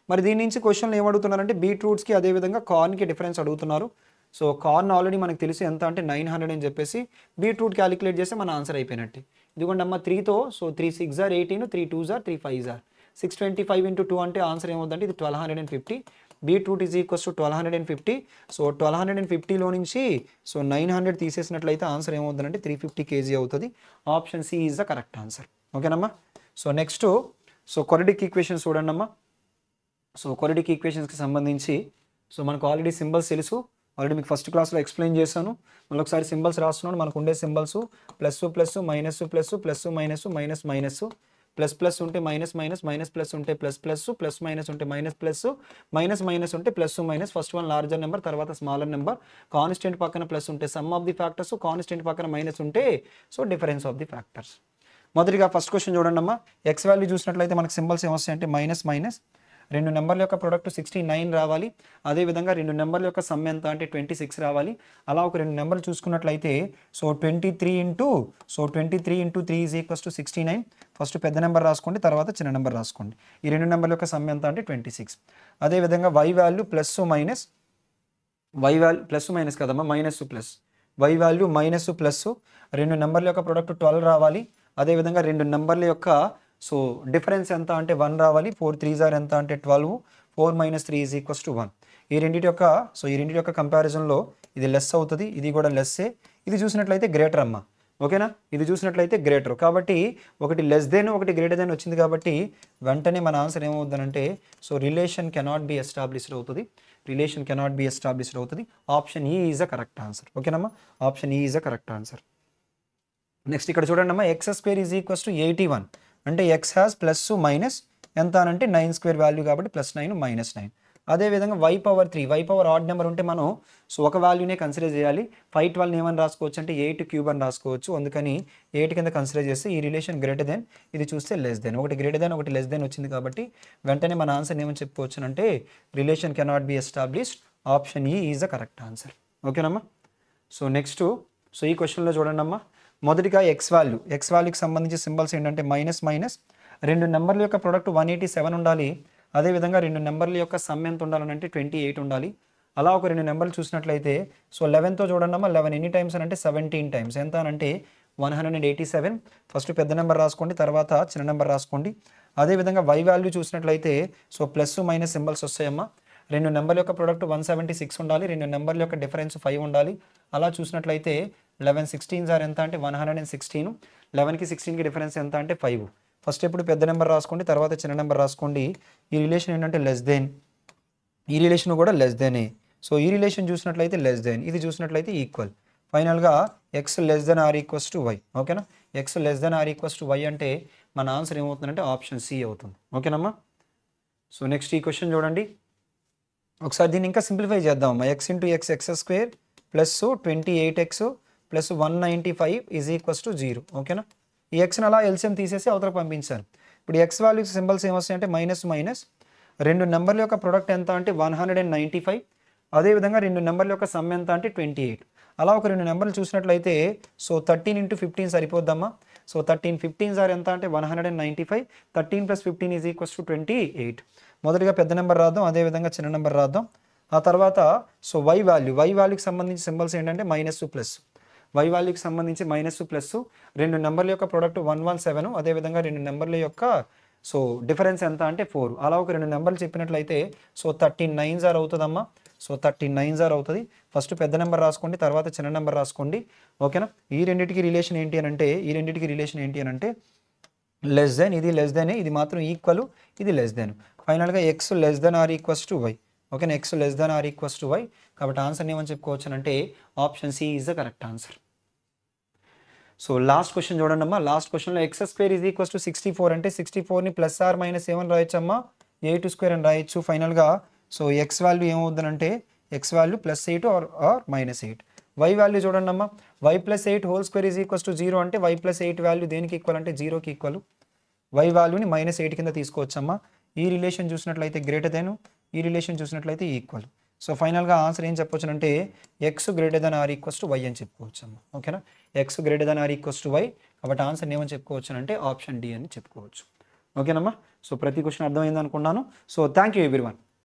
మరి దీని నుంచి క్వశ్చన్లు ఏమడుగుతున్నారంటే బీట్రూట్స్కి అదేవిధంగా కార్న్కి డిఫరెన్స్ అడుగుతున్నారు. సో కార్న్ ఆల్రెడీ మనకు తెలుసు ఎంత అంటే 900 అని చెప్పేసి బీట్రూట్ క్యాలిక్యులేట్ చేస్తే మన ఆన్సర్ అయిపోయినట్టే. ఇదిగోండి అమ్మ 3తో so 3 6s are 18, 3 2s are 3 5s are 625 into 2 అంటే ఆన్సర్ ఏమవుతుందంటే ఇది 1250. Beetroot is equals to 1250. So 1250లో నుంచి సో 900 తీసేసినట్లయితే ఆన్సర్ ఏమవుతుందంటే 350 kg అవుతుంది. Option C is the correct answer. ఓకేనమ్మా. So next so quadratic equations చూడండి అమ్మా. సో క్వాడ్రాటిక్ ఈక్వేషన్స్కి సంబంధించి సో మనకు ఆల్రెడీ సింబల్స్ తెలుసు, ఆల్రెడీ మీకు ఫస్ట్ క్లాస్లో ఎక్స్ప్లెయిన్ చేశాను. మళ్ళీ ఒకసారి సింబల్స్ రాస్తున్నాను. మనకు ఉండే symbols plus plus minus plus plus minus minus minus plus plus ఉంటే మైనస్ మైనస్ మైనస్ ప్లస్ ఉంటే ప్లస్ ప్లస్ ప్లస్ మైనస్ ఉంటే మైనస్ ప్లస్ మైనస్ మైనస్ ఉంటే plus minus. First one larger number, తర్వాత స్మాలర్ నెంబర్. కాన్స్టెంట్ పక్కన plus ఉంటే some of the factors, constant పక్కన minus ఉంటే so difference of the factors. మొదటిగా first question చూడండి అమ్మా. ఎక్స్ వాల్యూ చూసినట్లయితే మనకు సింబల్స్ ఏమొస్తాయంటే మైనస్ మైనస్. రెండు నెంబర్ల యొక్క ప్రొడక్ట్ 69 రావాలి. అదేవిధంగా రెండు నెంబర్ల యొక్క సమ్ ఎంత అంటే 26 రావాలి. అలా ఒక రెండు నెంబర్లు చూసుకున్నట్లయితే so 23 into 3 is equals to 69. First పెద్ద నెంబర్ రాసుకోండి, తర్వాత చిన్న నెంబర్ రాసుకోండి. ఈ రెండు నెంబర్ల యొక్క సమ్ ఎంత అంటే 26. అదేవిధంగా Y value plus minus, Y value plus minus కదమ్మా, minus plus, Y value minus plus. రెండు నెంబర్ల యొక్క ప్రొడక్ట్ 12 రావాలి. అదేవిధంగా రెండు నెంబర్ల యొక్క సో డిఫరెన్స్ ఎంత అంటే 1 రావాలి. 4 3s ఆర్ ఎంత అంటే 12. 4 - 3 ఈజ్ ఈక్వల్స్ టు 1. ఈ రెండింటి యొక్క కంపారిజన్లో ఇది లెస్ అవుతుంది, ఇది కూడా లెస్సే. ఇది చూసినట్లయితే గ్రేటర్ అమ్మ. ఓకేనా, ఇది చూసినట్లయితే గ్రేటర్. కాబట్టి ఒకటి లెస్ దెన్ ఒకటి గ్రేటర్ దెన్ వచ్చింది కాబట్టి వెంటనే మన ఆన్సర్ ఏమవుతుందంటే so relation cannot be established అవుతుంది. రిలేషన్ కెనాట్ బి ఎస్టాబ్లిష్డ్ అవుతుంది. ఆప్షన్ ఈ ఈజ్ అ కరెక్ట్ ఆన్సర్. ఓకేనమ్మా, ఆప్షన్ ఈ is a correct answer. Next ఇక్కడ చూడండి అమ్మా, X square is equals to 81. అంటే ఎక్స్ హ్యాస్ ప్లస్ మైనస్ ఎంత అంటే 9 స్క్వేర్ వాల్యూ కాబట్టి +9 -9. అదేవిధంగా y power 3, y power odd number ఉంటే మనం సో ఒక వాల్యూనే కన్సిడర్ చేయాలి. 512 ఏమని రాసుకోవచ్చు అంటే 8 క్యూబ్ అని రాసుకోవచ్చు. అందుకని 8 కింద కన్సిడర్ చేస్తే ఈ రిలేషన్ గ్రేటర్ దెన్, ఇది చూస్తే లెస్ దెన్. ఒకటి గ్రేటర్ దెన్ ఒకటి లెస్ దెన్ వచ్చింది కాబట్టి వెంటనే మన ఆన్సర్ ఏమని చెప్పుకోవచ్చు అంటే relation cannot be established. Option ఈ ఈజ్ ద కరెక్ట్ ఆన్సర్. ఓకేనమ్మా. సో నెక్స్ట్ సో ఈ క్వశ్చన్లో చూడండి అమ్మా. మొదటిగా ఎక్స్ వాల్యూకి సంబంధించి సింబల్స్ ఏంటంటే మైనస్ మైనస్. రెండు నెంబర్ల యొక్క ప్రొడక్ట్ 187 ఉండాలి. అదేవిధంగా రెండు నెంబర్ల యొక్క సమ్ ఎంత ఉండాలంటే 28 ఉండాలి. అలా ఒక రెండు నెంబర్లు చూసినట్లయితే సో 11తో చూడండి అమ్మా. 11 ఎన్ని టైమ్స్ అంటే 17 టైమ్స్. ఎంత అంటే 187. ఫస్ట్ పెద్ద నెంబర్ రాసుకోండి, తర్వాత చిన్న నెంబర్ రాసుకోండి. అదేవిధంగా వై వాల్యూ చూసినట్లయితే సో ప్లస్ మైనస్ సింబల్స్ వస్తాయమ్మా. రెండు నెంబర్ల యొక్క ప్రొడక్ట్ 176 ఉండాలి. రెండు నెంబర్ల యొక్క డిఫరెన్స్ 5 ఉండాలి. అలా చూసినట్లయితే 11 16s ఆర్ ఎంత అంటే 116. 11కి 16కి డిఫరెన్స్ ఎంత అంటే 5. ఫస్ట్ ఎప్పుడు పెద్ద నెంబర్ రాసుకోండి, తర్వాత చిన్న నెంబర్ రాసుకోండి. ఈ రిలేషన్ ఏంటంటే లెస్ దెన్, ఈ రిలేషన్ కూడా లెస్ దెనే. సో ఈ రిలేషన్ చూసినట్లయితే లెస్ దెన్, ఇది చూసినట్లయితే ఈక్వల్. ఫైనల్గా X less than or equals to Y. ఓకేనా, X less than or equals to Y అంటే మన ఆన్సర్ ఏమవుతుందంటే ఆప్షన్ సి అవుతుంది. ఓకేనమ్మా. సో నెక్స్ట్ ఈ క్వశ్చన్ చూడండి. ఒకసారి దీన్ని ఇంకా సింప్లిఫై చేద్దామమ్మా. X into X square plus 28x plus 195 is equals to 0. ఓకేనా, ఈ ఎక్స్ని అలా ఎల్సిఎం తీసేసి అవతలకు పంపించాను. ఇప్పుడు ఎక్స్ వాల్యూ సింబల్స్ ఏమొస్తాయంటే మైనస్ మైనస్. రెండు నెంబర్ల యొక్క ప్రొడక్ట్ ఎంత అంటే 195. అదేవిధంగా రెండు నెంబర్ల యొక్క సమ్ ఎంత అంటే 28. అలా ఒక రెండు నెంబర్లు చూసినట్లయితే సో 13 × 15 సరిపోద్దమ్మా. సో 13 15s ఆర్ ఎంత అంటే 195. 13 + 15 ఈజ్ ఈక్వల్స్ టు 28. మొదటిగా పెద్ద నెంబర్ రాద్దాం, అదేవిధంగా చిన్న నెంబర్ రాద్దాం. ఆ తర్వాత సో వై వాల్యూకి సంబంధించి సింబల్స్ ఏంటంటే మైనస్ ప్లస్. వై వాల్యూకి సంబంధించి మైనస్ ప్లస్. రెండు నెంబర్ల యొక్క ప్రొడక్ట్ 117. అదేవిధంగా రెండు నెంబర్ల యొక్క సో డిఫరెన్స్ ఎంత అంటే 4. అలా ఒక రెండు నెంబర్లు చెప్పినట్లయితే సో 13 ఆర్ అవుతుందమ్మా. సో 13 ఆర్ అవుతుంది. ఫస్ట్ పెద్ద నెంబర్ రాసుకోండి, తర్వాత చిన్న నెంబర్ రాసుకోండి. ఓకేనా, ఈ రెండింటికి రిలేషన్ ఏంటి అని అంటే లెస్ దెన్, ఇది లెస్ దెన్, ఇది మాత్రం ఈక్వల్, ఇది లెస్ దెన్. ఫైనల్గా X less than or equals to Y. ఓకేనా, X less than or equals to why. కాబట్టి ఆన్సర్ ఏమని చెప్పుకోవచ్చు అంటే option C is the correct answer. So last question చూడండి అమ్మా. లాస్ట్ క్వశ్చన్లో X square is equals to 64 అంటే 64ని ప్లస్ ఆర్ మైనస్ ఏమని రాయొచ్చు అమ్మా, 8² అని రాయొచ్చు. ఫైనల్గా సో ఎక్స్ వాల్యూ ఏమవుతుందంటే x value +8 or -8. Y value చూడండి అమ్మా. Y +8 whole square is equals to 0 అంటే వై +8 వాల్యూ దేనికి ఈక్వల్ అంటే 0కి ఈక్వల్. వై వాల్యూని -8 కింద తీసుకోవచ్చమ్మా. ఈ రిలేషన్ చూసినట్లయితే గ్రేటర్ దెన్, ఈ రిలేషన్ చూసినట్లయితే ఈక్వల్. సో ఫైనల్గా ఆన్సర్ ఏం చెప్పొచ్చు అంటే x greater than or equals to y అని చెప్పుకోవచ్చు అమ్మా. ఓకేనా, x greater than or equals to why. కాబట్టి ఆన్సర్ ఏమని చెప్పుకోవచ్చు అంటే ఆప్షన్ డి అని చెప్పుకోవచ్చు. ఓకేనమ్మా. సో ప్రతి క్వశ్చన్ అర్థమైంది అనుకున్నాను. So thank you everyone.